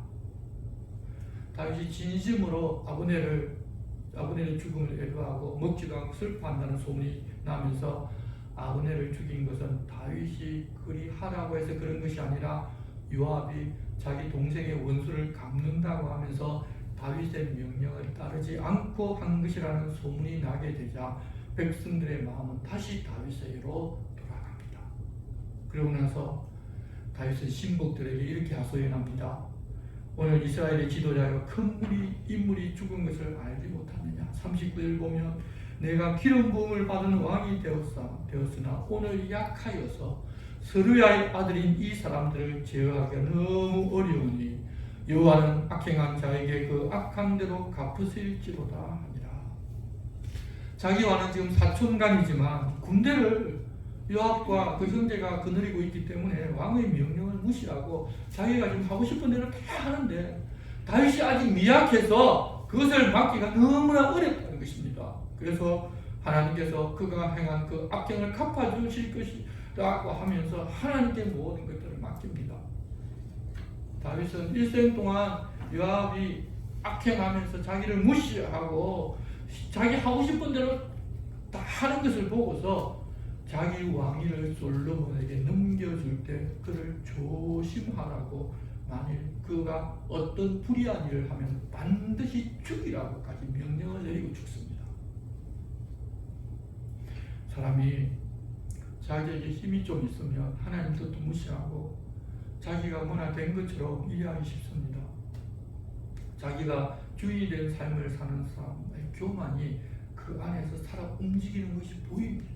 다윗이 진심으로 아브넬의 죽음을 애도하고 먹지도 않고 슬퍼한다는 소문이 나면서 아브넬을 죽인 것은 다윗이 그리 하라고 해서 그런 것이 아니라 요압이 자기 동생의 원수를 갚는다고 하면서 다윗의 명령을 따르지 않고 한 것이라는 소문이 나게 되자 백성들의 마음은 다시 다윗에게로 돌아갑니다. 그러고 나서 다윗은 신복들에게 이렇게 하소연합니다. 오늘 이스라엘의 지도자여 큰 인물이 죽은 것을 알지 못하느냐. 39절 보면 내가 기름 부음을 받은 왕이 되었으나 오늘 약하여서 스루야의 아들인 이 사람들을 제어하기가 너무 어려우니 여호와는 악행한 자에게 그 악한 대로 갚으실지로다 하니라. 자기와는 지금 사촌간이지만 군대를 요압과 그 형제가 거느리고 있기 때문에 왕의 명령을 무시하고 자기가 지금 하고 싶은 대로 다 하는데 다윗이 아직 미약해서 그것을 막기가 너무나 어렵다는 것입니다. 그래서 하나님께서 그가 행한 그 악행을 갚아주실 것이라고 하면서 하나님께 모든 것들을 맡깁니다. 다윗은 일생 동안 요압이 악행하면서 자기를 무시하고 자기 하고 싶은 대로 다 하는 것을 보고서 자기 왕위를 솔로몬에게 넘겨줄 때 그를 조심하라고, 만일 그가 어떤 불의한 일을 하면 반드시 죽이라고까지 명령을 내리고 죽습니다. 사람이 자기에게 힘이 좀 있으면 하나님 뜻도 무시하고 자기가 뭐나 된 것처럼 이해하기 쉽습니다. 자기가 주인이 된 삶을 사는 사람의 교만이 그 안에서 살아 움직이는 것이 보입니다.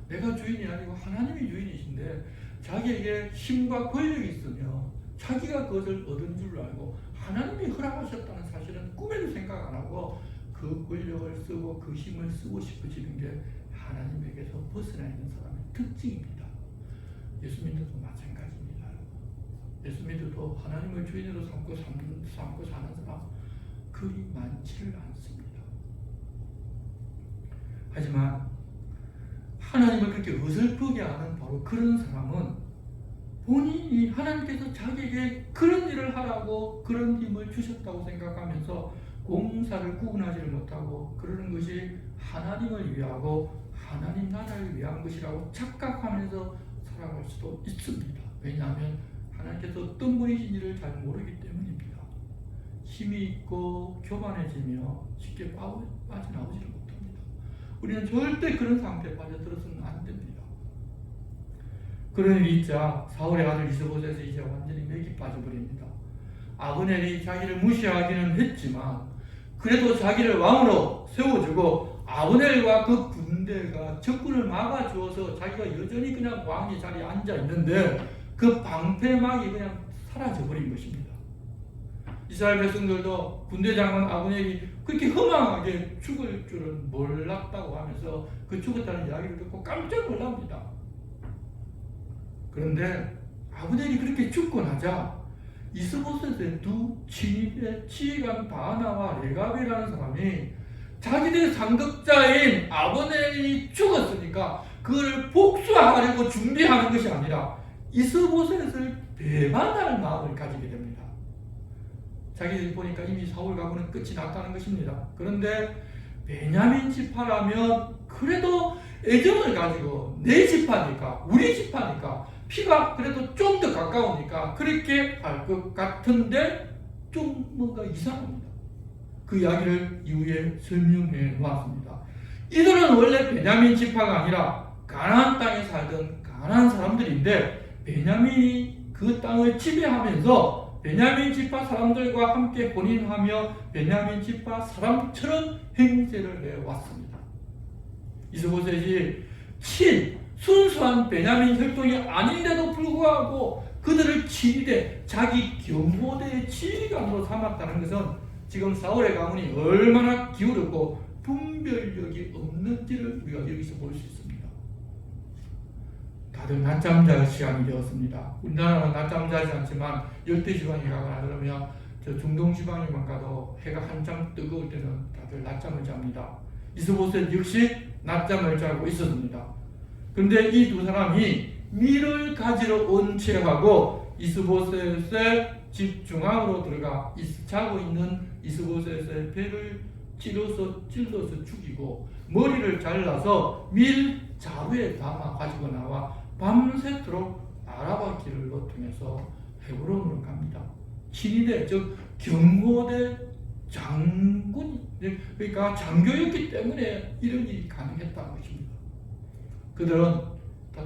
내가 주인이 아니고 하나님이 주인이신데 자기에게 힘과 권력이 있으며 자기가 그것을 얻은 줄 알고 하나님이 허락하셨다는 사실은 꿈에도 생각 안 하고 그 권력을 쓰고 그 힘을 쓰고 싶어지는 게 하나님에게서 벗어나 있는 사람의 특징입니다. 예수 믿어도 마찬가지입니다. 예수 믿어도 하나님을 주인으로 삼고 사는 사람 그리 많지를 않습니다. 하지만 하나님을 그렇게 어설프게 하는 바로 그런 사람은 본인이 하나님께서 자기에게 그런 일을 하라고 그런 힘을 주셨다고 생각하면서 공사를 구분하지를 못하고 그러는 것이 하나님을 위하고 하나님 나라를 위한 것이라고 착각하면서 살아갈 수도 있습니다. 왜냐하면 하나님께서 어떤 분이신지를 잘 모르기 때문입니다. 힘이 있고 교만해지며 쉽게 빠져나오지를 못합니다. 우리는 절대 그런 상태에 빠져들어서는 안 됩니다. 그런 일이 있자 사울의 아들 이스보셋이 이제 완전히 맥이 빠져버립니다. 아브넬이 자기를 무시하기는 했지만 그래도 자기를 왕으로 세워주고 아브넬과 그 군대가 적군을 막아주어서 자기가 여전히 그냥 왕의 자리에 앉아 있는데 그 방패막이 그냥 사라져버린 것입니다. 이스라엘 백성들도 군대장은 아브넬이 그렇게 허망하게 죽을 줄은 몰랐다고 하면서 그 죽었다는 이야기를 듣고 깜짝 놀랍니다. 그런데 아브넬이 그렇게 죽고 나자 이스보셋의 두 친위의 지휘관 바나와 레갑이라는 사람이 자기들 상급자인 아브넬이 죽었으니까 그걸 복수하려고 준비하는 것이 아니라 이스보셋을 배반할 마음을 가지게 됩니다. 자기들이 보니까 이미 사울 가문은 끝이 났다는 것입니다. 그런데 베냐민 지파라면 그래도 애정을 가지고 내 지파니까 우리 지파니까 피가 그래도 좀 더 가까우니까 그렇게 할 것 같은데 좀 뭔가 이상합니다. 그 이야기를 이후에 설명해 놓았습니다. 이들은 원래 베냐민 지파가 아니라 가나안 땅에 살던 가나안 사람들인데 베냐민이 그 땅을 지배하면서 베냐민 지파 사람들과 함께 혼인하며 베냐민 지파 사람처럼 행세를 해왔습니다. 이스보셋이 순수한 베냐민 혈통이 아닌데도 불구하고 그들을 치리대 자기 경호대의 지휘관으로 삼았다는 것은 지금 사울의 가문이 얼마나 기울었고 분별력이 없는지를 우리가 여기서 볼 수 있습니다. 다들 낮잠 잘 시간이 되었습니다. 우리나라는 낮잠 자지 않지만 열대지방에 가거나 그러면 저 중동지방에만 가도 해가 한참 뜨거울 때는 다들 낮잠을 잡니다. 이스보셋 역시 낮잠을 자고 있었습니다. 그런데 이 두 사람이 밀을 가지러 온 채하고 이스보셋의 집 중앙으로 들어가 자고 있는 이스보셋의 배를 찔러서 죽이고 머리를 잘라서 밀 자루에 담아 가지고 나와 밤새도록 아라바 길로 통해서 헤브론으로 갑니다. 친위대 즉 경호대 장군, 그러니까 장교였기 때문에 이런 일이 가능했다는 것입니다. 그들은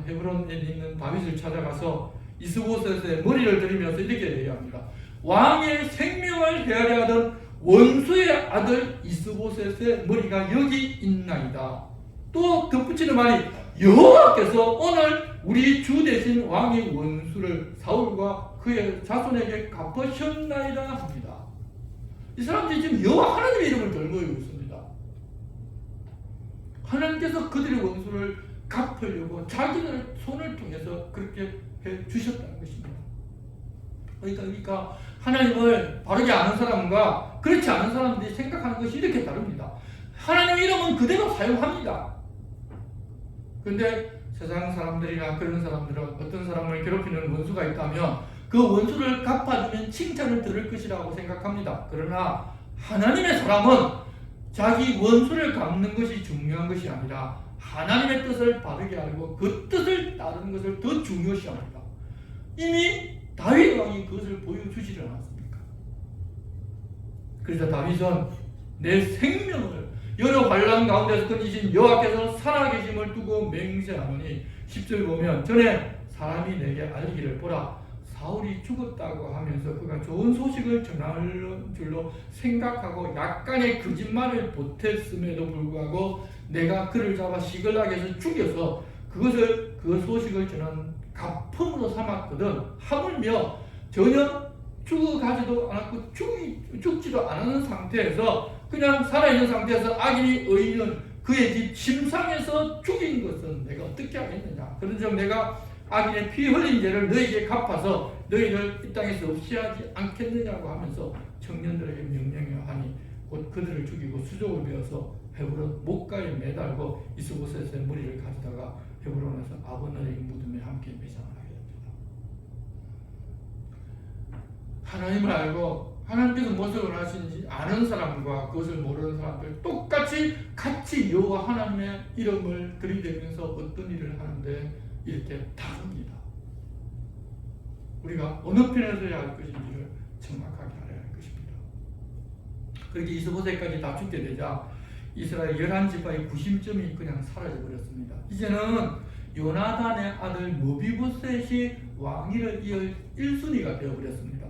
헤브론에 있는 다윗을 찾아가서 이스보셋의 머리를 들이면서 이렇게 얘기합니다. 왕의 생명을 헤아려 하던 원수의 아들 이스보셋의 머리가 여기 있나이다. 또 덧붙이는 말이 여호와께서 오늘 우리 주 대신 왕의 원수를 사울과 그의 자손에게 갚으셨나이다 합니다. 이 사람들이 지금 여호와 하나님의 이름을 들고 있습니다. 하나님께서 그들의 원수를 갚으려고 자기들 손을 통해서 그렇게 해 주셨다는 것입니다. 그러니까 하나님을 바르게 아는 사람과 그렇지 않은 사람들이 생각하는 것이 이렇게 다릅니다. 하나님의 이름은 그대로 사용합니다. 그런데 세상 사람들이나 그런 사람들은 어떤 사람을 괴롭히는 원수가 있다면 그 원수를 갚아주면 칭찬을 들을 것이라고 생각합니다. 그러나 하나님의 사람은 자기 원수를 갚는 것이 중요한 것이 아니라 하나님의 뜻을 바르게 알고 그 뜻을 따르는 것을 더 중요시합니다. 이미 다윗 왕이 그것을 보여주지를 않았습니까? 그래서 다윗은 내 생명을 여러 환난 가운데서 끊이신 여호와께서 살아계심을 두고 맹세하노니 10절 보면 전에 사람이 내게 알리기를 보라 사울이 죽었다고 하면서 그가 좋은 소식을 전할 줄로 생각하고 약간의 거짓말을 보탰음에도 불구하고 내가 그를 잡아 시글락에서 죽여서 그 소식을 전한 가품으로 삼았거든. 하물며 전혀 죽어가지도 않았고 죽지도 않은 상태에서 그냥 살아있는 상태에서 악인이 의인은 그의 집 침상에서 죽인 것은 내가 어떻게 하겠느냐. 그런즉 내가 악인의 피 흘린 죄를 너에게 갚아서 너희를 이 땅에서 없이 하지 않겠느냐고 하면서 청년들에게 명령하니 곧 그들을 죽이고 수족을 베어서 헤브론 목가에 매달고 이스보셋의 머리를 가져다가 헤브론에서 아버네의 무덤에 함께 매장을 하게 됩니다. 하나님을 알고 하나님께서 무엇을 원하시는지 아는 사람과 그것을 모르는 사람들 똑같이 같이 여호와 하나님의 이름을 들이대면서 어떤 일을 하는데 이렇게 다릅니다. 우리가 어느 편에 서야 할 것인지를 정확하게 알아야 할 것입니다. 그렇게 이스보셋까지 다 죽게 되자 이스라엘 11지파의 구심점이 그냥 사라져버렸습니다. 이제는 요나단의 아들 무비보셋이 왕위를 이을 1순위가 되어버렸습니다.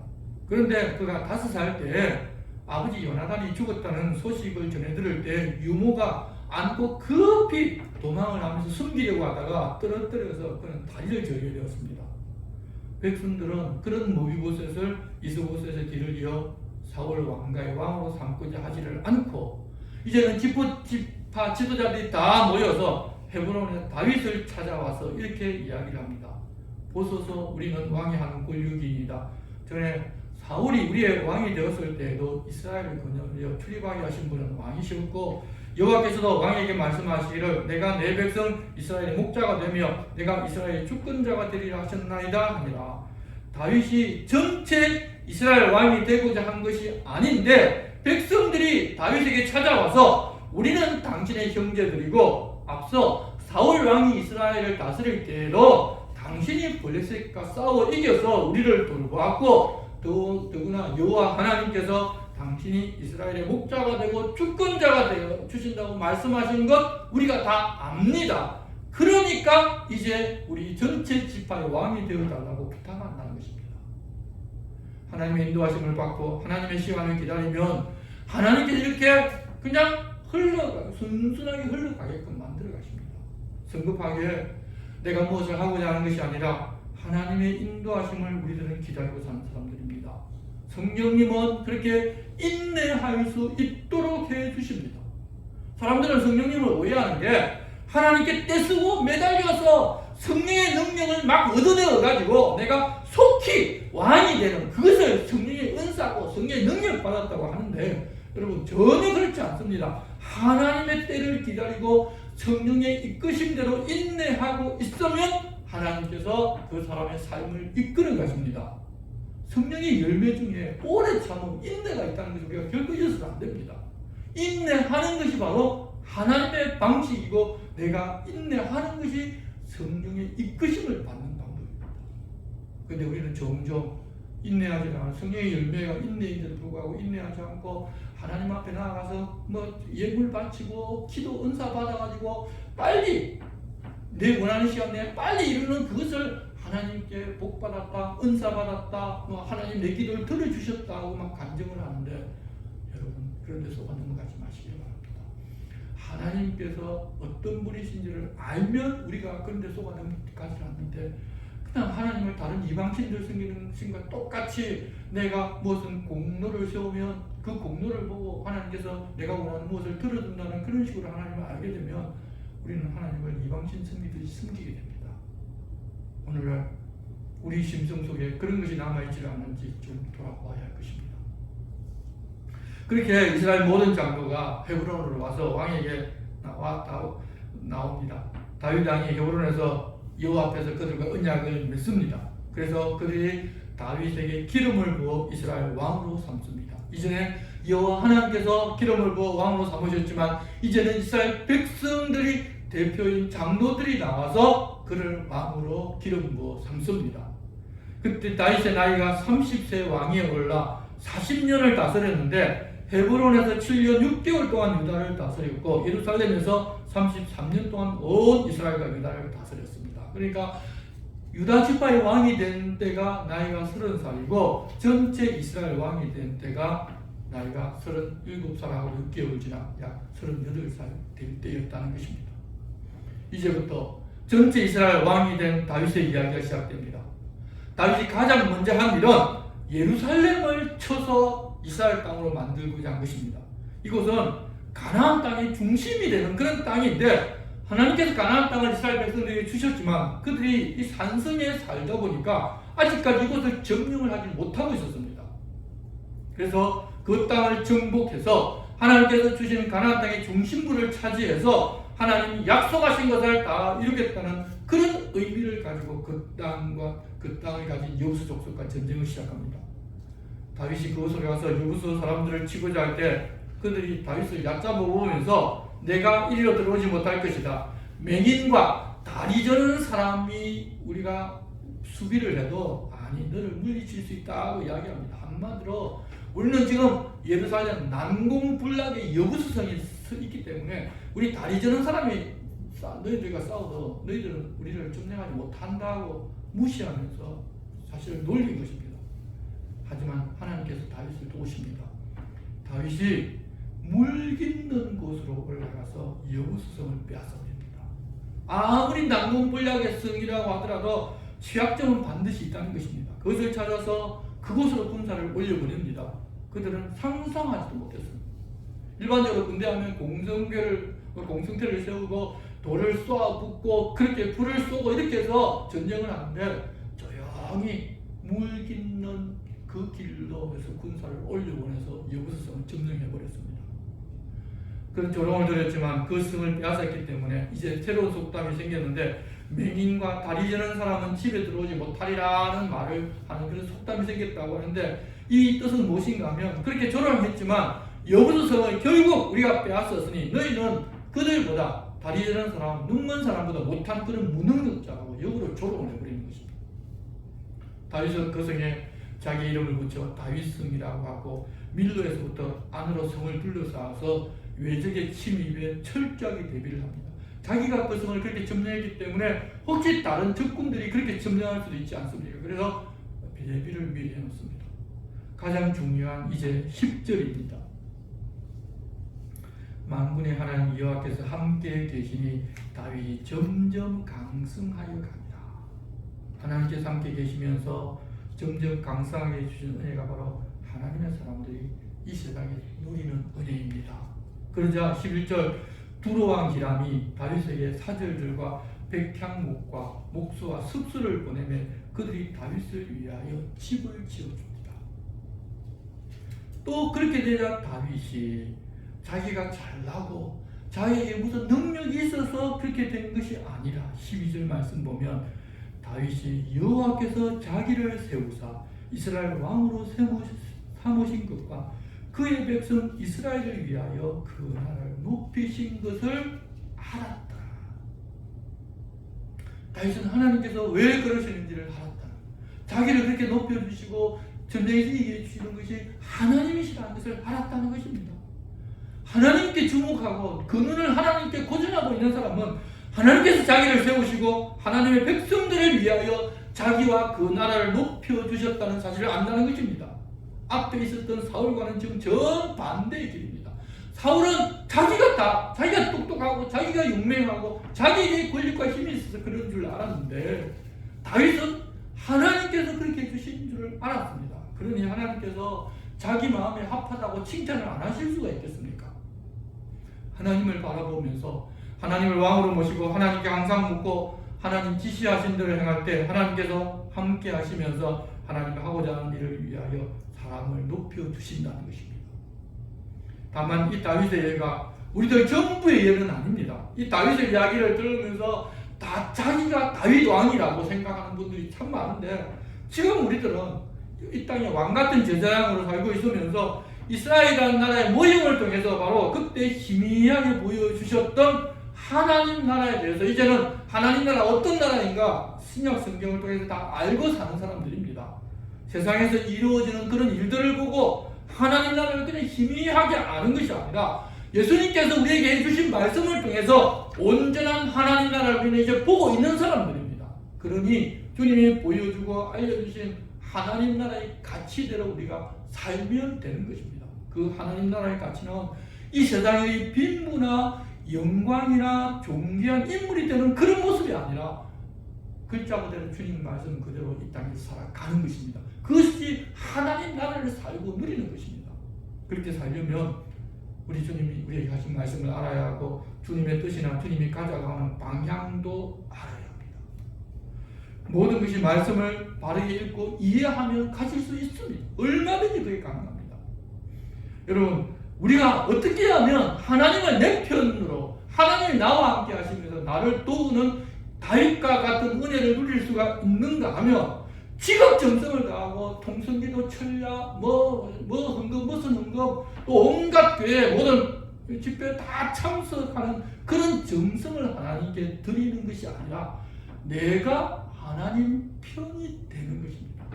그런데 그가 5살 때 아버지 요나단이 죽었다는 소식을 전해 들을 때 유모가 안고 급히 도망을 하면서 숨기려고 하다가 떨어뜨려서 그는 다리를 저리게 되었습니다. 백성들은 그런 무비보셋을 이스보셋의 뒤를 이어 사울 왕가의 왕으로 삼고자 하지를 않고 이제는 지파 지도자들이 다 모여서 헤브론에 다윗을 찾아와서 이렇게 이야기를 합니다. 보소서 우리는 왕이 하는 권력이이다. 전에 사울이 우리의 왕이 되었을 때에도 이스라엘을 거느려 출입하게 하신 분은 왕이시었고 여호와께서도 왕에게 말씀하시기를 내가 내 백성 이스라엘의 목자가 되며 내가 이스라엘의 주권자가 되리라 하셨나이다 하니라. 다윗이 전체 이스라엘 왕이 되고자 한 것이 아닌데 백성들이 다윗에게 찾아와서 우리는 당신의 형제들이고 앞서 사울 왕이 이스라엘을 다스릴 때에도 당신이 블레셋과 싸워 이겨서 우리를 돌보았고 더구나 여호와 하나님께서 당신이 이스라엘의 목자가 되고 주권자가 되어 주신다고 말씀하신 것 우리가 다 압니다. 그러니까 이제 우리 전체 지파의 왕이 되어달라고 부탁한다는 것입니다. 하나님의 인도하심을 받고 하나님의 시간을 기다리면 하나님께서 이렇게 그냥 순순하게 흘러가게끔 만들어 가십니다. 성급하게 내가 무엇을 하고자 하는 것이 아니라 하나님의 인도하심을 우리들은 기다리고 사는 사람들입니다. 성령님은 그렇게 인내할 수 있도록 해주십니다. 사람들은 성령님을 오해하는 게 하나님께 떼쓰고 매달려서 성령의 능력을 막 얻어내어가지고 내가 속히 왕이 되는 그것을 성령의 은사고 성령의 능력을 받았다고 하는데, 여러분 전혀 그렇지 않습니다. 하나님의 때를 기다리고 성령의 이끄심대로 인내하고 있으면 하나님께서 그 사람의 삶을 이끌어 가십니다. 성령의 열매 중에 오래 참음, 인내가 있다는 것을 우리가 결코 잊어서는 안 됩니다. 인내하는 것이 바로 하나님의 방식이고 내가 인내하는 것이 성령의 이끄심을 받는 방법입니다. 그런데 우리는 종종 인내하지 않아 성령의 열매가 인내인데도 불구하고 인내하지 않고 하나님 앞에 나아가서 예물 바치고 기도 은사 받아가지고 빨리 내 원하는 시간 내에 빨리 이루는 그것을 하나님께 복 받았다, 은사 받았다, 하나님 내 기도를 들어주셨다고 막 간증을 하는데, 여러분 그런 데 속아 넘어가지 마시기 바랍니다. 하나님께서 어떤 분이신지를 알면 우리가 그런 데 속아 넘어가지 않는데, 그냥 하나님을 다른 이방신들 섬기는 것과 똑같이 내가 무슨 공로를 세우면 그 공로를 보고 하나님께서 내가 원하는 무엇을 들어준다는 그런 식으로 하나님을 알게 되면 우리는 하나님을 이방신 섬기듯이 섬기게 됩니다. 오늘날 우리 심성 속에 그런 것이 남아있지 않는지 좀 돌아봐야 할 것입니다. 그렇게 이스라엘 모든 장로가 헤브론으로 와서 왕에게 나옵니다. 다윗 왕이 헤브론에서 여호와 앞에서 그들과 언약을 맺습니다. 그래서 그들이 다윗에게 기름을 부어 이스라엘 왕으로 삼습니다. 이전에 여호와 하나님께서 기름을 부어 왕으로 삼으셨지만 이제는 이스라엘 백성들이 대표인 장로들이 나와서 그를 왕으로 기름 부어 삼습니다. 그때 다윗의 나이가 30세 왕위에 올라 40년을 다스렸는데 헤브론에서 7년 6개월 동안 유다를 다스렸고 예루살렘에서 33년 동안 온 이스라엘과 유다를 다스렸습니다. 그러니까 유다 지파의 왕이 된 때가 나이가 30살이고 전체 이스라엘 왕이 된 때가 나이가 37살하고 6개월 지나 약 38살 될 때였다는 것입니다. 이제부터 전체 이스라엘 왕이 된 다윗의 이야기가 시작됩니다. 다윗이 가장 먼저 한 일은 예루살렘을 쳐서 이스라엘 땅으로 만들고자 한 것입니다. 이곳은 가나안 땅의 중심이 되는 그런 땅인데 하나님께서 가나안 땅을 이스라엘 백성들에게 주셨지만 그들이 이 산성에 살다 보니까 아직까지 이곳을 점령을 하지 못하고 있었습니다. 그래서 그 땅을 정복해서 하나님께서 주시는 가나안 땅의 중심부를 차지해서 하나님이 약속하신 것을 다 이루겠다는 그런 의미를 가지고 그 땅과 그 땅을 가진 여부수 족속과 전쟁을 시작합니다. 다윗이 그곳으로 가서 여부수 사람들을 치고자 할 때 그들이 다윗을 얕잡아 보면서 내가 이리로 들어오지 못할 것이다. 맹인과 다리 저는 사람이 우리가 수비를 해도 아니 너를 물리칠 수 있다고 이야기합니다. 한마디로 우리는 지금 예루살렘 난공불락의 여부수성이 있기 때문에 우리 다리 저는 사람이 너희들과 싸워도 너희들은 우리를 점령하지 못한다고 무시하면서 사실을 놀린 것입니다. 하지만 하나님께서 다윗을 도우십니다. 다윗이 물 깃는 곳으로 올라가서 여부수성을 빼앗아버립니다. 아무리 난공불락의 성이라고 하더라도 취약점은 반드시 있다는 것입니다. 그것을 찾아서 그곳으로 군사를 올려버립니다. 그들은 상상하지도 못했습니다. 일반적으로 군대하면 공성태를 세우고 돌을 쏘아 붓고 그렇게 불을 쏘고 이렇게 해서 전쟁을 하는데 조용히 물 깃는 그 길로 해서 군사를 올려보내서 여부수성을 점령해버렸습니다. 그런 조롱을 들었지만 그 성을 빼앗았기 때문에 이제 새로운 속담이 생겼는데 맹인과 다리 저는 사람은 집에 들어오지 못하리라는 말을 하는 그런 속담이 생겼다고 하는데 이 뜻은 무엇인가 하면 그렇게 조롱을 했지만 여부수성을 결국 우리가 빼앗았으니 너희는 그들보다 다리 저는 사람, 눈먼 사람보다 못한 그런 무능력자라고 역으로 조롱을 해버리는 것입니다. 다윗은 그 성에 자기 이름을 붙여 다윗성이라고 하고 밀로에서부터 안으로 성을 둘러싸서 외적의 침입에 철저하게 대비를 합니다. 자기가 그 성을 그렇게 점령했기 때문에 혹시 다른 적군들이 그렇게 점령할 수도 있지 않습니까? 그래서 대비를 미리 해놓습니다. 가장 중요한 이제 10절입니다. 만군의 하나님 여호와께서 함께 계시니 다윗이 점점 강성하여 갑니다. 하나님께서 함께 계시면서 점점 강성하게 해주신 은혜가 바로 하나님의 사람들이 이 세상에 누리는 은혜입니다. 그러자 11절 두로왕 기람이 다윗에게 사절들과 백향목과 목수와 습수를 보내며 그들이 다윗을 위하여 집을 지어줍니다. 또 그렇게 되자 다윗이 자기가 잘나고 자기에게 무슨 능력이 있어서 그렇게 된 것이 아니라 12절 말씀 보면 다윗이 여호와께서 자기를 세우사 이스라엘 왕으로 삼으신 것과 그의 백성 이스라엘을 위하여 그 나라를 높이신 것을 알았다. 다윗은 하나님께서 왜 그러시는지를 알았다. 자기를 그렇게 높여주시고 전쟁에서 이기해 주시는 것이 하나님이시라는 것을 알았다는 것입니다. 하나님께 주목하고 그 눈을 하나님께 고정하고 있는 사람은 하나님께서 자기를 세우시고 하나님의 백성들을 위하여 자기와 그 나라를 높여주셨다는 사실을 안다는 것입니다. 앞에 있었던 사울과는 지금 정반대의 길입니다. 사울은 자기가 똑똑하고 자기가 용맹하고 자기에게 권력과 힘이 있어서 그런 줄 알았는데 다윗은 하나님께서 그렇게 해주신 줄을 알았습니다. 그러니 하나님께서 자기 마음에 합하다고 칭찬을 안 하실 수가 있겠습니까? 하나님을 바라보면서 하나님을 왕으로 모시고 하나님께 항상 묻고 하나님 지시하신 대로 행할 때 하나님께서 함께 하시면서 하나님이 하고자 하는 일을 위하여 사람을 높여주신다는 것입니다. 다만 이 다윗의 예가 우리들 전부의 예는 아닙니다. 이 다윗의 이야기를 들으면서 다 자기가 다윗 왕이라고 생각하는 분들이 참 많은데 지금 우리들은 이 땅에 왕같은 제사장으로 살고 있으면서 이스라엘이라는 나라의 모형을 통해서 바로 그때 희미하게 보여주셨던 하나님 나라에 대해서 이제는 하나님 나라 어떤 나라인가 신약 성경을 통해서 다 알고 사는 사람들입니다. 세상에서 이루어지는 그런 일들을 보고 하나님 나라를 그냥 희미하게 아는 것이 아니라 예수님께서 우리에게 해주신 말씀을 통해서 온전한 하나님 나라를 우리는 이제 보고 있는 사람들입니다. 그러니 주님이 보여주고 알려주신 하나님 나라의 가치대로 우리가 살면 되는 것입니다. 그 하나님 나라의 가치는 이 세상의 빈부나 영광이나 존귀한 인물이 되는 그런 모습이 아니라 글자 그대로 주님 말씀 그대로 이 땅에서 살아가는 것입니다. 그것이 하나님 나라를 살고 누리는 것입니다. 그렇게 살려면 우리 주님이 우리에게 하신 말씀을 알아야 하고 주님의 뜻이나 주님이 가져가는 방향도 알아야 합니다. 모든 것이 말씀을 바르게 읽고 이해하면 가질 수 있습니다. 얼마든지 그게 가능합니다. 여러분 우리가 어떻게 하면 하나님을 내 편으로 하나님이 나와 함께 하시면서 나를 도우는 다윗과 같은 은혜를 누릴 수가 있는가 하면 지극정성을 다하고 통성기도 철야 헌금 무슨 헌금 또 온갖 교회 모든 집회에 다 참석하는 그런 정성을 하나님께 드리는 것이 아니라 내가 하나님 편이 되는 것입니다.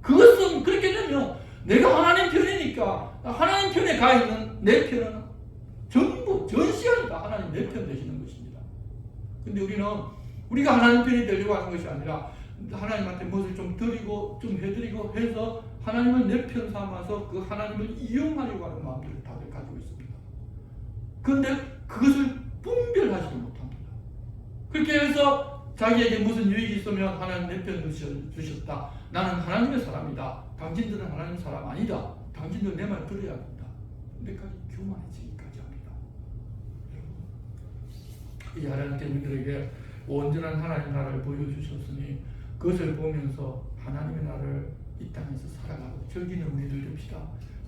그것은 그렇게 되면 내가 하나님 편이니까 하나님 편에 가 있는 내 편은 전부 전시간이 다 하나님 내 편 되시는 것입니다. 근데 우리가 하나님 편이 되려고 하는 것이 아니라 하나님한테 무엇을 좀 드리고 좀 해드리고 해서 하나님을 내 편 삼아서 그 하나님을 이용하려고 하는 마음들을 다들 가지고 있습니다. 그런데 그것을 분별하지 못합니다. 그렇게 해서 자기에게 무슨 유익이 있으면 하나님 내 편 주셨다. 나는 하나님의 사람이다. 당신들은 하나님의 사람 아니다. 당신들 내 말 들어야 된다. 근데까지 교만해지기까지 합니다. 이 하나님께 우리들에게 온전한 하나님 나라를 보여주셨으니 그것을 보면서 하나님의 나라를 이 땅에서 살아가고 즐기는 우리들 됩시다.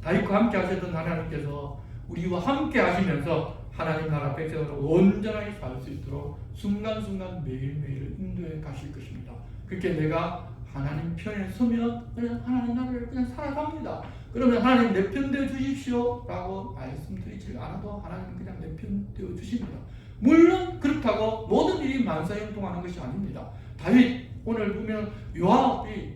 다윗과 함께 하셨던 하나님께서 우리와 함께 하시면서 하나님 나라 백성으로 온전하게 살 수 있도록 순간순간 매일매일 인도해 가실 것입니다. 그렇게 내가 하나님 편에 서면 그냥 하나님 나라를 그냥 살아갑니다. 그러면 하나님 내 편 되어 주십시오 라고 말씀드리지 않아도 하나님은 그냥 내 편 되어 주십니다. 물론 그렇다고 모든 일이 만사형통하는 것이 아닙니다. 다윗 오늘 보면 요압이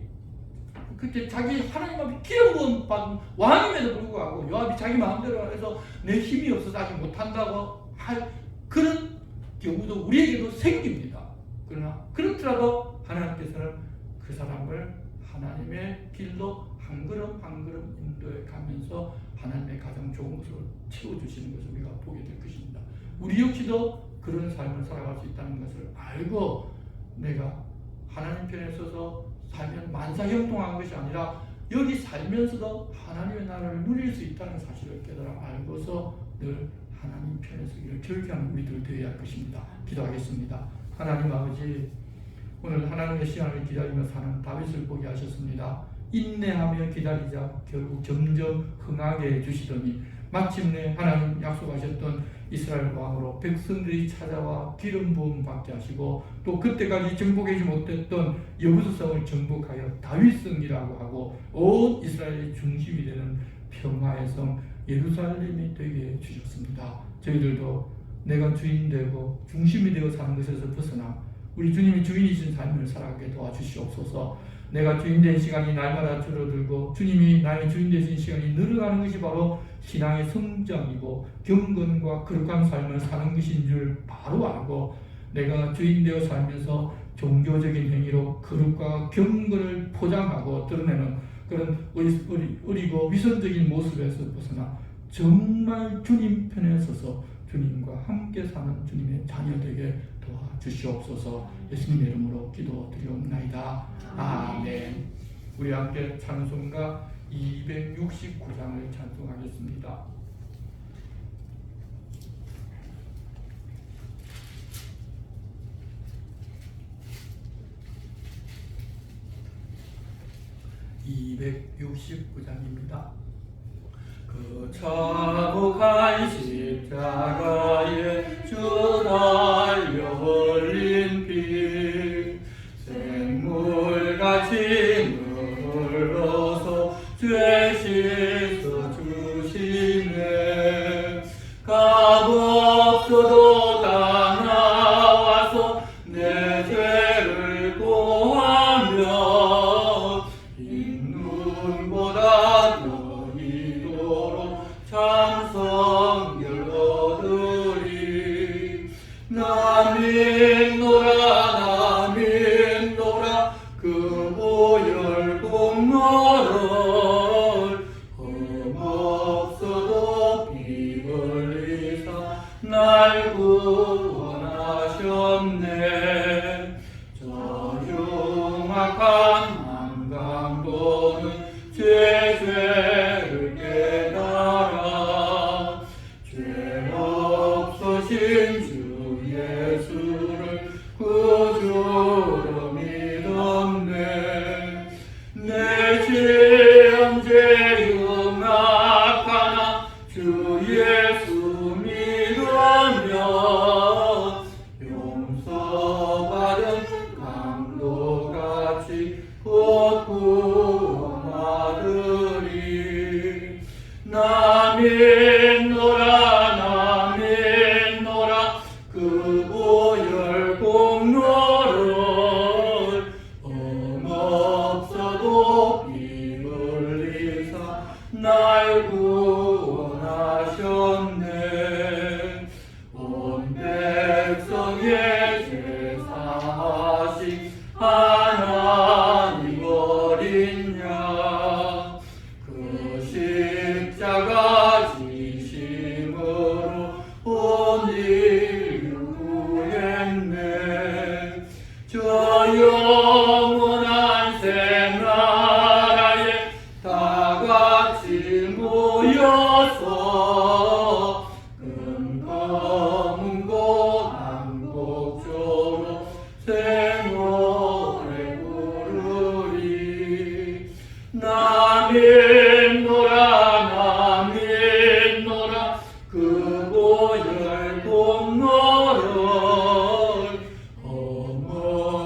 그렇게 자기 하나님 앞에 기름 부음 받은 왕임에도 불구하고 요압이 자기 마음대로 해서 내 힘이 없어서 하지 못한다고 할 그런 경우도 우리에게도 생깁니다. 그러나 그렇더라도 하나님께서는 그 사람을 하나님의 길로 한 걸음 한 걸음 인도해 가면서 하나님의 가장 좋은 것으로 채워주시는 것을 우리가 보게 될 것입니다. 우리 역시도 그런 삶을 살아갈 수 있다는 것을 알고 내가 하나님 편에 서서 살면 만사형통한 것이 아니라 여기 살면서도 하나님의 나라를 누릴 수 있다는 사실을 깨달아 알고서 늘 하나님 편에 서기를 절규하는 우리들 되어야 할 것입니다. 기도하겠습니다. 하나님 아버지, 오늘 하나님의 시간을 기다리며 사는 다윗을 보게 하셨습니다. 인내하며 기다리자 결국 점점 흥하게 해주시더니 마침내 하나님 약속하셨던 이스라엘 왕으로 백성들이 찾아와 기름 부음 받게 하시고 또 그때까지 정복하지 못했던 여부수성을 정복하여 다윗성이라고 하고 온 이스라엘의 중심이 되는 평화의 성 예루살렘이 되게 해주셨습니다. 저희들도 내가 주인 되고 중심이 되어 사는 것에서 벗어나 우리 주님이 주인이신 삶을 살아가게 도와주시옵소서. 내가 주인 된 시간이 날마다 줄어들고 주님이 나의 주인 되신 시간이 늘어가는 것이 바로 신앙의 성장이고 경건과 거룩한 삶을 사는 것인 줄 바로 알고 내가 주인 되어 살면서 종교적인 행위로 거룩과 경건을 포장하고 드러내는 그런 어리고 위선적인 모습에서 벗어나 정말 주님 편에 서서 주님과 함께 사는 주님의 자녀 되게 도와주시옵소서. 예수님의 이름으로 기도드리옵나이다. 아멘. 우리 함께 찬송가 269장을 찬송하겠습니다. (269장입니다) 그 차복한 십자가에 주 달려 흘린 피 샘물같이 흘러서 죄 씻어 주시네. 값없어도 다 나와서 내 죄를 고하며 흰 눈보다 더 이도록 참성결 얻으리. 나 믿노라 그 보혈 공로를 흠없어도 피 흘리사 날 구원하셨네. 저 흉악한 한강도는 죄를 깨달아 죄 없으신 주 예수를 구주로 믿었네. 내 죄 흉악하나 주 예수 믿으며 용서받은 강도같이 곧 구원하리리. 나 믿노라 그 보혈 공로를 흠없어도 피 흘리사 날 구원하셨네. 온 백성의 죄 사하신 하나님 어린 양 그 십자가 지심으로 온 인류 구했네. 저 영원한 새나라에 다 같이 모여서 검은 곳 한곡조로 새 노래 부르리. 나 믿노라 그 보혈 공로를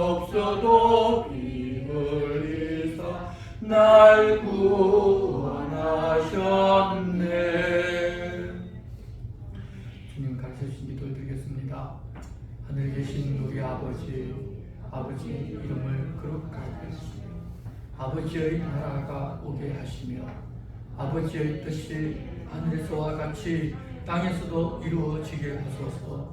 흠없어도 피 흘리사 날 구원하셨네. 주님 가르쳐주신 기도 드리겠습니다. 하늘에 계신 우리 아버지 이름을 거룩하게 하시며 아버지의 나라가 오게 하시며 아버지의 뜻이 하늘에서와 같이 땅에서도 이루어지게 하소서.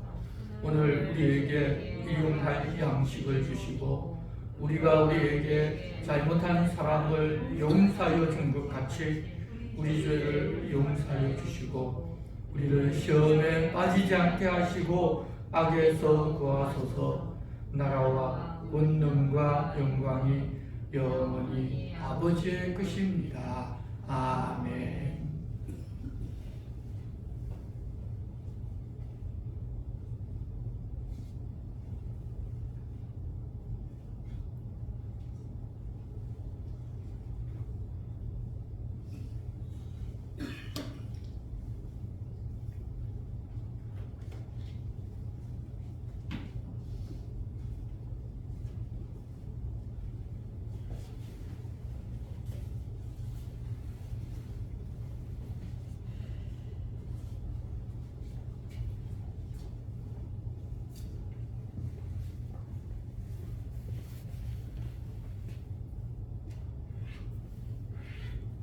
오늘 우리에게 일용할 양식을 주시고 우리가 우리에게 잘못한 사람을 용서하여 준 것 같이 우리 죄를 용서하여 주시고 우리를 시험에 빠지지 않게 하시고 악에서 구하소서. 나라와 권능과 영광이 영원히 아버지의 것입니다. 아멘.